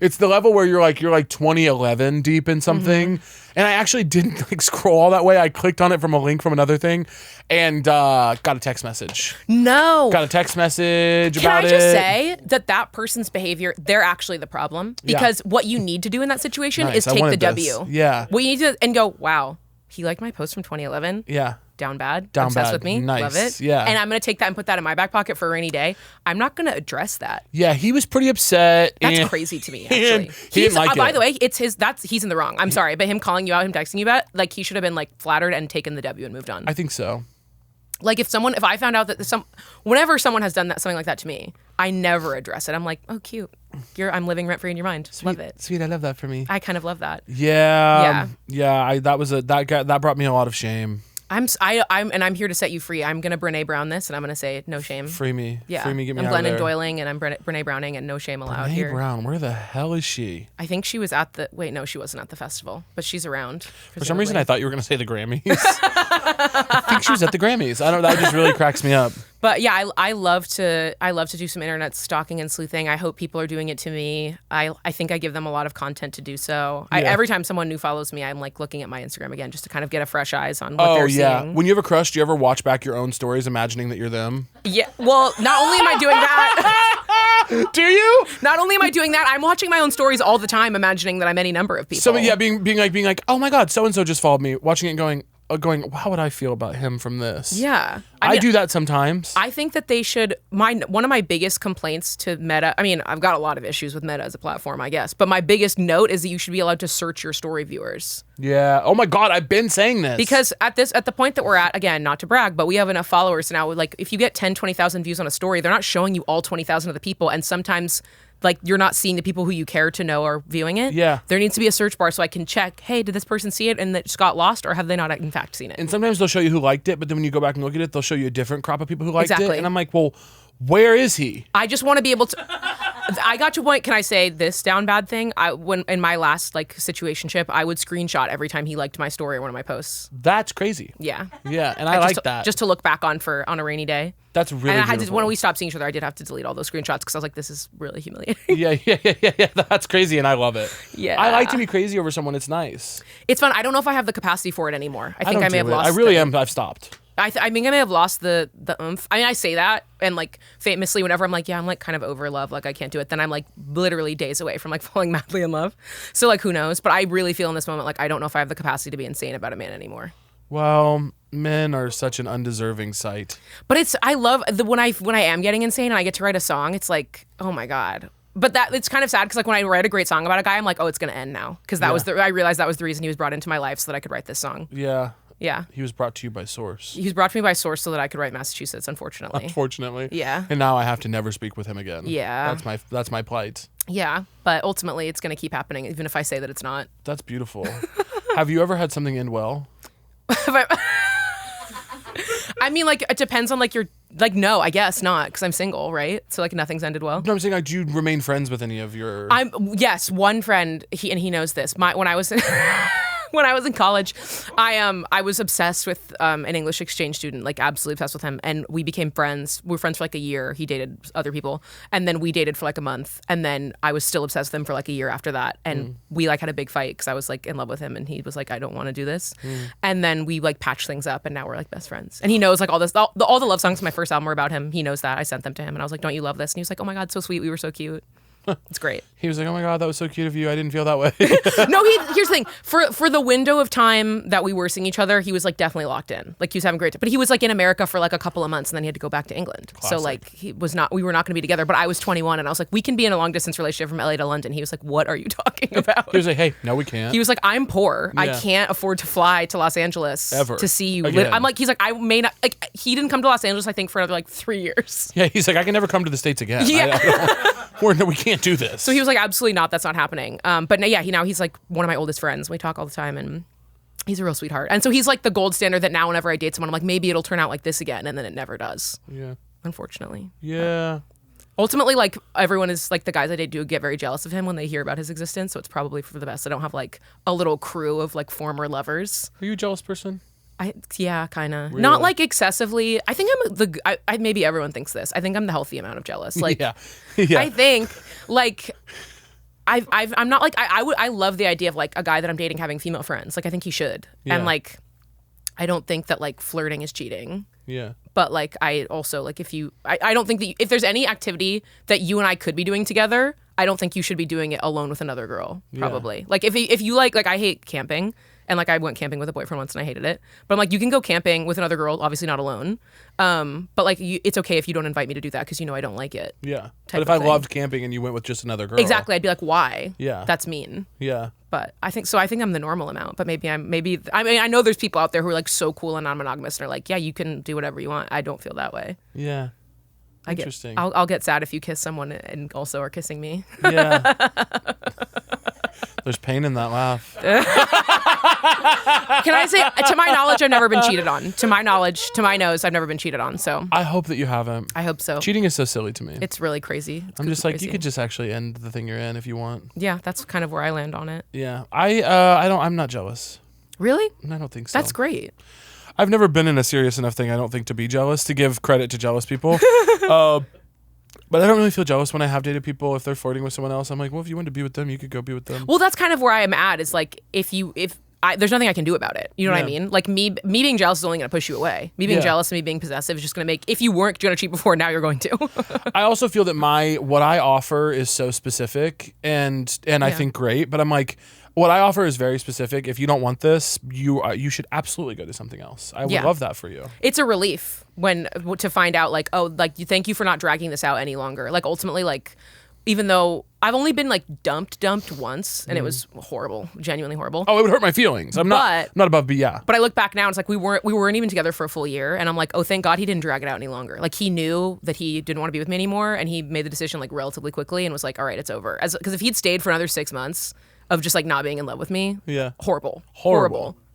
It's the level where you're 2011 deep in something. Mm-hmm. And I actually didn't scroll all that way. I clicked on it from a link from another thing and got a text message. No. Got a text message about it. Can I just say that person's behavior, they're actually the problem? Because what you need to do in that situation is take the W. Yeah. What you need to, and go, wow, he liked my post from 2011. Yeah. Down bad. Obsessed bad. With me. Nice. Love it. Yeah. And I'm going to take that and put that in my back pocket for a rainy day. I'm not going to address that. Yeah, he was pretty upset. That's crazy to me, actually. He didn't like it. By the way, he's in the wrong. I'm sorry, but him calling you out, him texting you about it, he should have been flattered and taken the W and moved on. I think so. If I found out that whenever someone has done something like that to me, I never address it. I'm like, oh, cute. I'm living rent free in your mind. Sweet, love it. Sweet, I love that for me. I kind of love that. Yeah. That brought me a lot of shame. I'm here to set you free. I'm gonna Brene Brown this, and I'm gonna say no shame. Free me. Yeah. Free me. Get me I'm out of there. Glennon Doyling, and I'm Brene Browning, and no shame allowed Brene here. Brown. Where the hell is she? I think she was at the. Wait, no, she wasn't at the festival, but she's around. For some reason, I thought you were gonna say the Grammys. I think she was at the Grammys. I don't know. That just really cracks me up. But yeah, I love to do some internet stalking and sleuthing. I hope people are doing it to me. I think I give them a lot of content to do so. Every time someone new follows me, I'm looking at my Instagram again just to kind of get a fresh eyes on what they're seeing. When you have a crush, do you ever watch back your own stories imagining that you're them? Yeah. Well, not only am I doing that. Do you? Not only am I doing that, I'm watching my own stories all the time, imagining that I'm any number of people. So yeah, being like, oh my God, so and so just followed me. Watching it, going, how would I feel about him from this? Yeah. I do that sometimes. I think that they should. One of my biggest complaints to Meta. I mean, I've got a lot of issues with Meta as a platform, I guess. But my biggest note is that you should be allowed to search your story viewers. Yeah. Oh my God, I've been saying this. Because at the point that we're at, again, not to brag, but we have enough followers now. If you get 10, 20,000 views on a story, they're not showing you all 20,000 of the people, and sometimes like you're not seeing the people who you care to know are viewing it. Yeah. There needs to be a search bar so I can check, hey, did this person see it and it just got lost, or have they not in fact seen it? And sometimes they'll show you who liked it, but then when you go back and look at it, they'll show you a different crop of people who liked it. Exactly. And I'm like, well, where is he? I just want to be able to. I got to a point. Can I say this down bad thing? When in my last like situationship, I would screenshot every time he liked my story or one of my posts. That's crazy. Yeah. Yeah, and I like just, that. Just to look back on a rainy day. That's really. And I had beautiful. to, when we stopped seeing each other, I did have to delete all those screenshots because I was like, this is really humiliating. Yeah. That's crazy, and I love it. Yeah. I like to be crazy over someone. It's nice. It's fun. I don't know if I have the capacity for it anymore. I think I may have lost. I really am. I've stopped. I think I may have lost the oomph. I mean, I say that, and like famously, whenever I'm like, yeah, I'm like kind of over love, like I can't do it, then I'm like literally days away from like falling madly in love. So like, who knows? But I really feel in this moment like I don't know if I have the capacity to be insane about a man anymore. Well, men are such an undeserving sight. But I love when I am getting insane and I get to write a song. It's like, oh my god. But it's kind of sad because like when I write a great song about a guy, I'm like, oh, it's gonna end now because I realized that was the reason he was brought into my life so that I could write this song. Yeah. Yeah. He was brought to you by Source. He was brought to me by Source so that I could write Massachusetts, unfortunately. Unfortunately. Yeah. And now I have to never speak with him again. Yeah. That's my plight. Yeah. But ultimately, it's going to keep happening, even if I say that it's not. That's beautiful. Have you ever had something end well? I mean, like, it depends on, like, your... Like, no, I guess not, because I'm single, right? So, like, nothing's ended well. No, I'm saying, like, do you remain friends with any of your... Yes, one friend, he knows this. When I was... When I was in college, I was obsessed with an English exchange student, like absolutely obsessed with him. And we became friends. We were friends for like a year. He dated other people. And then we dated for like a month. And then I was still obsessed with him for like a year after that. And we like had a big fight because I was like in love with him. And he was like, I don't want to do this. And then we like patched things up and now we're like best friends. And he knows like all the love songs in my first album were about him. He knows that. I sent them to him and I was like, don't you love this? And he was like, oh my God, so sweet. We were so cute. It's great. He was like, oh my God, that was so cute of you. I didn't feel that way. No, here's the thing. For the window of time that we were seeing each other, he was like definitely locked in. Like he was having a great time. But he was like in America for like a couple of months and then he had to go back to England. Classic. So like we were not going to be together, but I was 21 and I was like, we can be in a long distance relationship from LA to London. He was like, what are you talking about? He was like, hey, no, we can't. He was like, I'm poor. Yeah. I can't afford to fly to Los Angeles Ever. to see you. Again. I'm like, he's like, I may not, like he didn't come to Los Angeles, I think, for another like 3 years. Yeah, he's like, I can never come to the States again. Yeah. We can't do this. So he was like, absolutely not. That's not happening. But no, yeah, he's like one of my oldest friends. We talk all the time and he's a real sweetheart. And so he's like the gold standard that now whenever I date someone, I'm like, maybe it'll turn out like this again. And then it never does. Yeah. Unfortunately. Yeah. Ultimately, like everyone is like the guys I date do get very jealous of him when they hear about his existence. So it's probably for the best. I don't have like a little crew of like former lovers. Are you a jealous person? Yeah, kind of. Really? Not like excessively. I think I maybe everyone thinks this. I think I'm the healthy amount of jealous. Like, yeah. I think like I'm not like I love the idea of like a guy that I'm dating having female friends. Like I think he should. Yeah. And like I don't think that like flirting is cheating. Yeah. But like I also like I don't think that if there's any activity that you and I could be doing together, I don't think you should be doing it alone with another girl. Probably. Yeah. Like if you like I hate camping. And like I went camping with a boyfriend once and I hated it. But I'm like, you can go camping with another girl, obviously not alone. But like it's okay if you don't invite me to do that because you know I don't like it. Yeah. But if I loved camping and you went with just another girl. Exactly. I'd be like, why? Yeah. That's mean. Yeah. But I think I'm the normal amount. But I mean I know there's people out there who are like so cool and non-monogamous and are like, yeah, you can do whatever you want. I don't feel that way. Yeah. Interesting. I'll get sad if you kiss someone and also are kissing me. Yeah. There's pain in that laugh. Can I say, to my knowledge, I've never been cheated on. To my knowledge, to my nose, I've never been cheated on. So I hope that you haven't. I hope so. Cheating is so silly to me. It's really crazy. I'm just like, you could just actually end the thing you're in if you want. Yeah, that's kind of where I land on it. Yeah. I'm not jealous. Really? I don't think so. That's great. I've never been in a serious enough thing, I don't think, to be jealous, to give credit to jealous people. But I don't really feel jealous when I have dated people. If they're flirting with someone else, I'm like, well, if you want to be with them, you could go be with them. Well, that's kind of where I am at. Is like there's nothing I can do about it. You know what I mean? Like me being jealous is only going to push you away. Me being jealous and me being possessive is just going to make. If you weren't going to cheat before, now you're going to. I also feel that what I offer is so specific and I think great. But I'm like, what I offer is very specific. If you don't want this, you should absolutely go to something else. I would love that for you. It's a relief to find out like, oh, like thank you for not dragging this out any longer. Like ultimately, like even though I've only been like dumped once, and it was horrible, genuinely horrible. Oh, it would hurt my feelings. I'm not above, but yeah. But I look back now, and it's like we weren't even together for a full year, and I'm like, oh, thank God he didn't drag it out any longer. Like he knew that he didn't want to be with me anymore, and he made the decision like relatively quickly, and was like, all right, it's over. Because if he'd stayed for another 6 months of just like not being in love with me, horrible.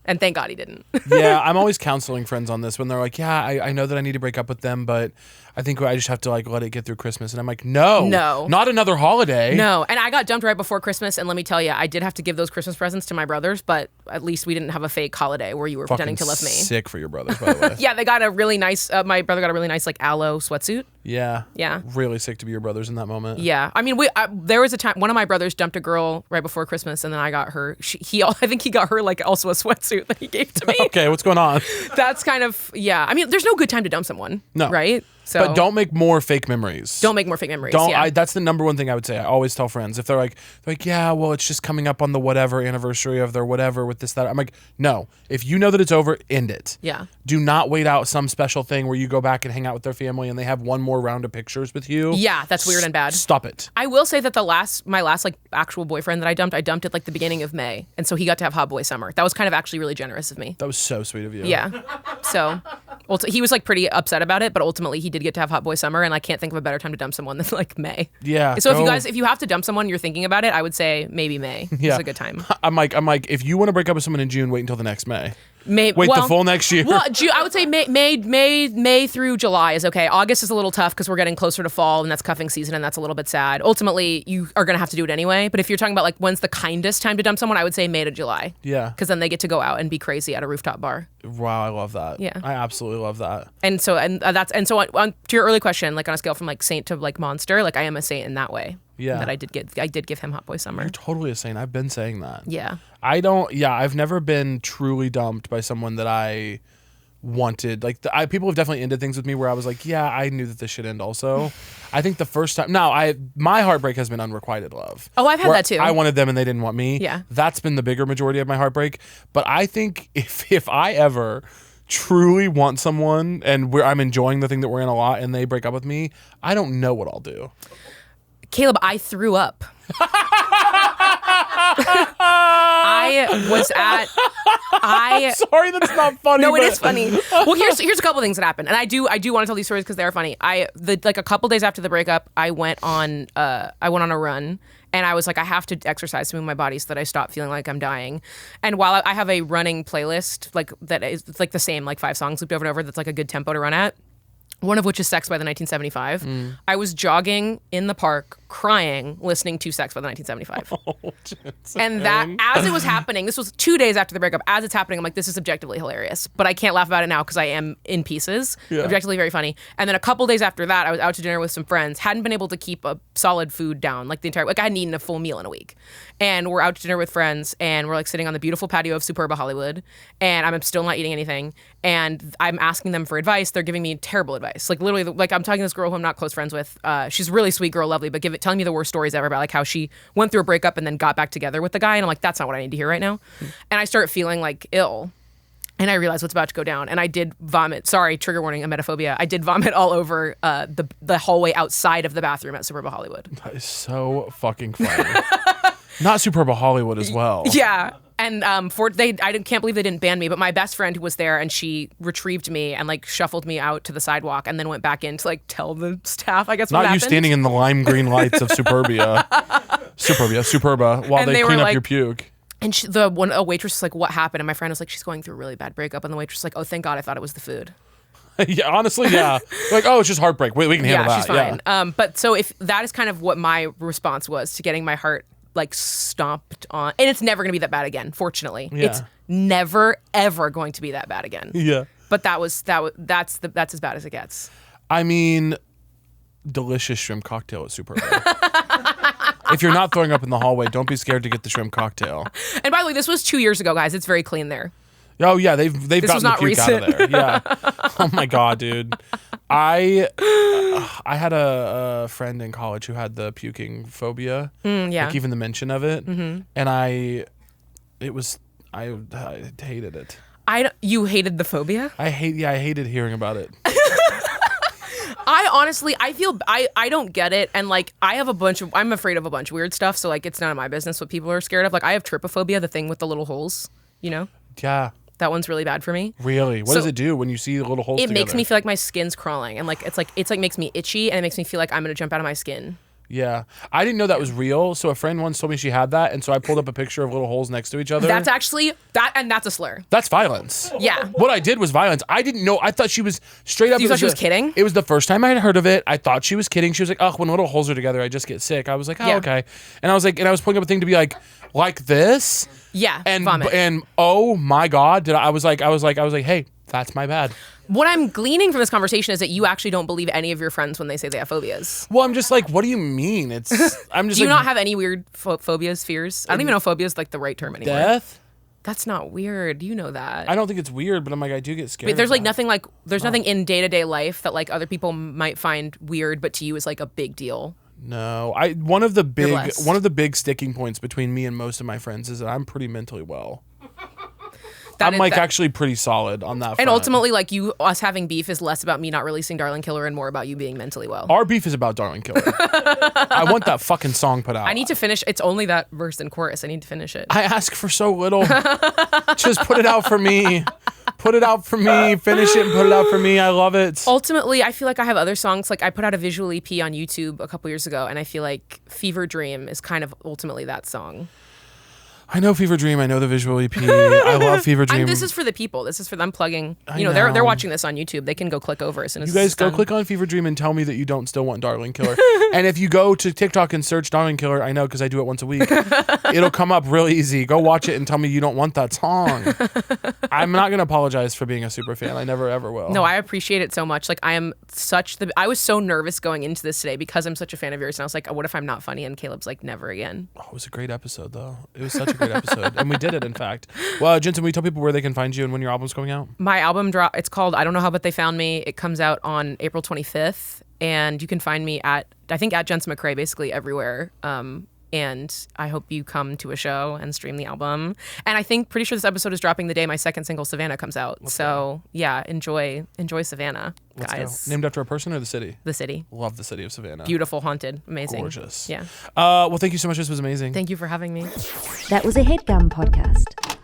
And thank God he didn't. Yeah, I'm always counseling friends on this when they're like, yeah, I know that I need to break up with them, but I think I just have to like let it get through Christmas. And I'm like, no, not another holiday. No. And I got dumped right before Christmas. And let me tell you, I did have to give those Christmas presents to my brothers, but at least we didn't have a fake holiday where you were pretending to love me. Sick for your brothers, by the way. Yeah, they got a really nice, my brother got a really nice like aloe sweatsuit. Yeah. Yeah. Really sick to be your brothers in that moment. Yeah. I mean, there was a time, one of my brothers dumped a girl right before Christmas, and then I got her, I think he got her like also a sweatsuit that he gave to me. Okay, what's going on? That's kind of, yeah. I mean, there's no good time to dump someone. No. Right? So, but don't make more fake memories. Don't make more fake memories. That's the number one thing I would say. I always tell friends if they're like, yeah, well, it's just coming up on the whatever anniversary of their whatever with this, that. I'm like, no. If you know that it's over, end it. Yeah. Do not wait out some special thing where you go back and hang out with their family and they have one more round of pictures with you. Yeah, that's weird and bad. Stop it. I will say that my last like actual boyfriend that I dumped at like the beginning of May, and so he got to have hot boy summer. That was kind of actually really generous of me. That was so sweet of you. Yeah. So he was like pretty upset about it, but ultimately he did get to have hot boy summer, and I can't think of a better time to dump someone than like May. Yeah. So if you have to dump someone, you're thinking about it, I would say maybe May is a good time. I'm like, if you want to break up with someone in June, wait until the next May. Wait the full next year. Well, I would say May through July is okay. August is a little tough because we're getting closer to fall, and that's cuffing season, and that's a little bit sad. Ultimately, you are going to have to do it anyway. But if you're talking about like when's the kindest time to dump someone, I would say May to July. Yeah. Because then they get to go out and be crazy at a rooftop bar. Wow, I love that. Yeah. I absolutely love that. And so to your early question, like on a scale from like saint to like monster, like I am a saint in that way. Yeah. That I did give him hot boy summer. You're totally a saint. I've been saying that. Yeah. I've never been truly dumped by someone that I wanted. Like people have definitely ended things with me where I was like, yeah, I knew that this should end also. I think the first time, my heartbreak has been unrequited love. Oh, I've had that too. I wanted them and they didn't want me. Yeah. That's been the bigger majority of my heartbreak. But I think if I ever truly want someone and I'm enjoying the thing that we're in a lot and they break up with me, I don't know what I'll do. Caleb, I threw up. I'm sorry, that's not funny. No, it is funny. Well, here's a couple things that happened, and I do want to tell these stories because they're funny. Like a couple days after the breakup, I went on a run, and I was like, I have to exercise to move my body so that I stop feeling like I'm dying. And while I have a running playlist like that is like the same like 5 songs looped over and over, that's like a good tempo to run at. One of which is Sex by the 1975. I was jogging in the park, crying, listening to Sex by the 1975. Oh, Jensen. And that, as it was happening, this was 2 days after the breakup, as it's happening, I'm like, this is objectively hilarious. But I can't laugh about it now because I am in pieces. Yeah. Objectively very funny. And then a couple days after that, I was out to dinner with some friends, hadn't been able to keep a solid food down, like I hadn't eaten a full meal in a week. And we're out to dinner with friends, and we're like sitting on the beautiful patio of Superba Hollywood, and I'm still not eating anything. And I'm asking them for advice. They're giving me terrible advice. Like literally, like I'm talking to this girl who I'm not close friends with. She's a really sweet girl, lovely, but telling me the worst stories ever about like how she went through a breakup and then got back together with the guy. And I'm like, that's not what I need to hear right now. And I start feeling like ill. And I realized what's about to go down. And I did vomit. Sorry, trigger warning, emetophobia. I did vomit all over the hallway outside of the bathroom at Superba Hollywood. That is so fucking funny. Not Superba Hollywood as well. Yeah. And I can't believe they didn't ban me, but my best friend who was there, and she retrieved me and like shuffled me out to the sidewalk and then went back in to like tell the staff, I guess, what happened. Not you standing in the lime green lights of Superba while they clean up your puke. And a waitress was like, what happened? And my friend was like, she's going through a really bad breakup. And the waitress was like, oh, thank God, I thought it was the food. Yeah, honestly, yeah. Like, oh, it's just heartbreak. We can handle that. She's fine. Yeah. But so if that is kind of what my response was to getting my heart like stomped on, and it's never going to be that bad again, fortunately. Yeah. It's never ever going to be that bad again. Yeah. But that's as bad as it gets. I mean, delicious shrimp cocktail at Superba. If you're not throwing up in the hallway, don't be scared to get the shrimp cocktail. And by the way, this was 2 years ago, guys. It's very clean there. Oh yeah, they've gotten the puke out of there. Yeah. Oh my God, dude. I had a friend in college who had the puking phobia. Yeah. Like even the mention of it. Mm-hmm. And I hated it. You hated the phobia? I hated hearing about it. I honestly, I feel, I don't get it. And like, I'm afraid of a bunch of weird stuff. So like, it's none of my business what people are scared of. Like I have trypophobia, the thing with the little holes, you know? Yeah. That one's really bad for me. Really? What does it do when you see the little holes It together? makes me feel like my skin's crawling. And like, it's like makes me itchy and it makes me feel like I'm going to jump out of my skin. Yeah. I didn't know that was real. So a friend once told me she had that. And so I pulled up a picture of little holes next to each other. That's actually, that's a slur. That's violence. Yeah. What I did was violence. I didn't know. I thought she was straight up. You thought she was kidding? It was the first time I had heard of it. I thought she was kidding. She was like, oh, when little holes are together, I just get sick. I was like, oh, Yeah. okay. And I was like, and I was pulling up a thing to be like this. Yeah. And vomit. and oh my God, I was like, hey, that's my bad. What I'm gleaning from this conversation is that you actually don't believe any of your friends when they say they have phobias. Well, I'm just like, what do you mean? I'm just Do you like, not have any weird phobias, fears? I don't even know if phobia is like the right term anymore. death? That's not weird. You know that. I don't think it's weird, but I'm like, I do get scared. But there's of like that. nothing in day-to-day life that like other people might find weird, but to you is like a big deal. No, one of the blessed. big sticking points between me and most of my friends is that I'm pretty mentally well. That I'm is- like that- actually pretty solid on that front. And ultimately, like us having beef is less about me not releasing Darling Killer and more about you being mentally well. Our beef is about Darling Killer. I want that fucking song put out. I need to finish. It's only that verse and chorus. I need to finish it. I ask for so little. Just put it out for me. Put it out for me. Finish it and put it out for me. I love it. Ultimately, I feel like I have other songs. Like I put out a visual EP on YouTube a couple years ago, and I feel like Fever Dream is kind of ultimately that song. I know Fever Dream. I know the visual EP. I love Fever Dream. This is for the people. This is for them plugging. I You know, know. they're watching this on YouTube. They can go click over as soon as You guys this is go done. click on Fever Dream and tell me that you don't still want Darling Killer. And if you go to TikTok and search Darling Killer, I know because I do it once a week, it'll come up real easy. Go watch it and tell me you don't want that song. I'm not going to apologize for being a super fan. I never ever will. No, I appreciate it so much. Like I was so nervous going into this today because I'm such a fan of yours, and I was like, what if I'm not funny? And Caleb's like, never again. Oh, it was a great episode, though. It was such a great episode. And we did it, in fact. Well, Jensen, will you tell people where they can find you and when your album's coming out? My album it's called I Don't Know How But They Found Me. It comes out on April 25th, and you can find me at Jensen McRae basically everywhere. And I hope you come to a show and stream the album. And pretty sure this episode is dropping the day my second single Savannah comes out. Yeah, enjoy Savannah, Let's guys. go. Named after a person or the city? The city. Love the city of Savannah. Beautiful, haunted, amazing. Gorgeous. Yeah. Well, thank you so much. This was amazing. Thank you for having me. That was a Headgum podcast.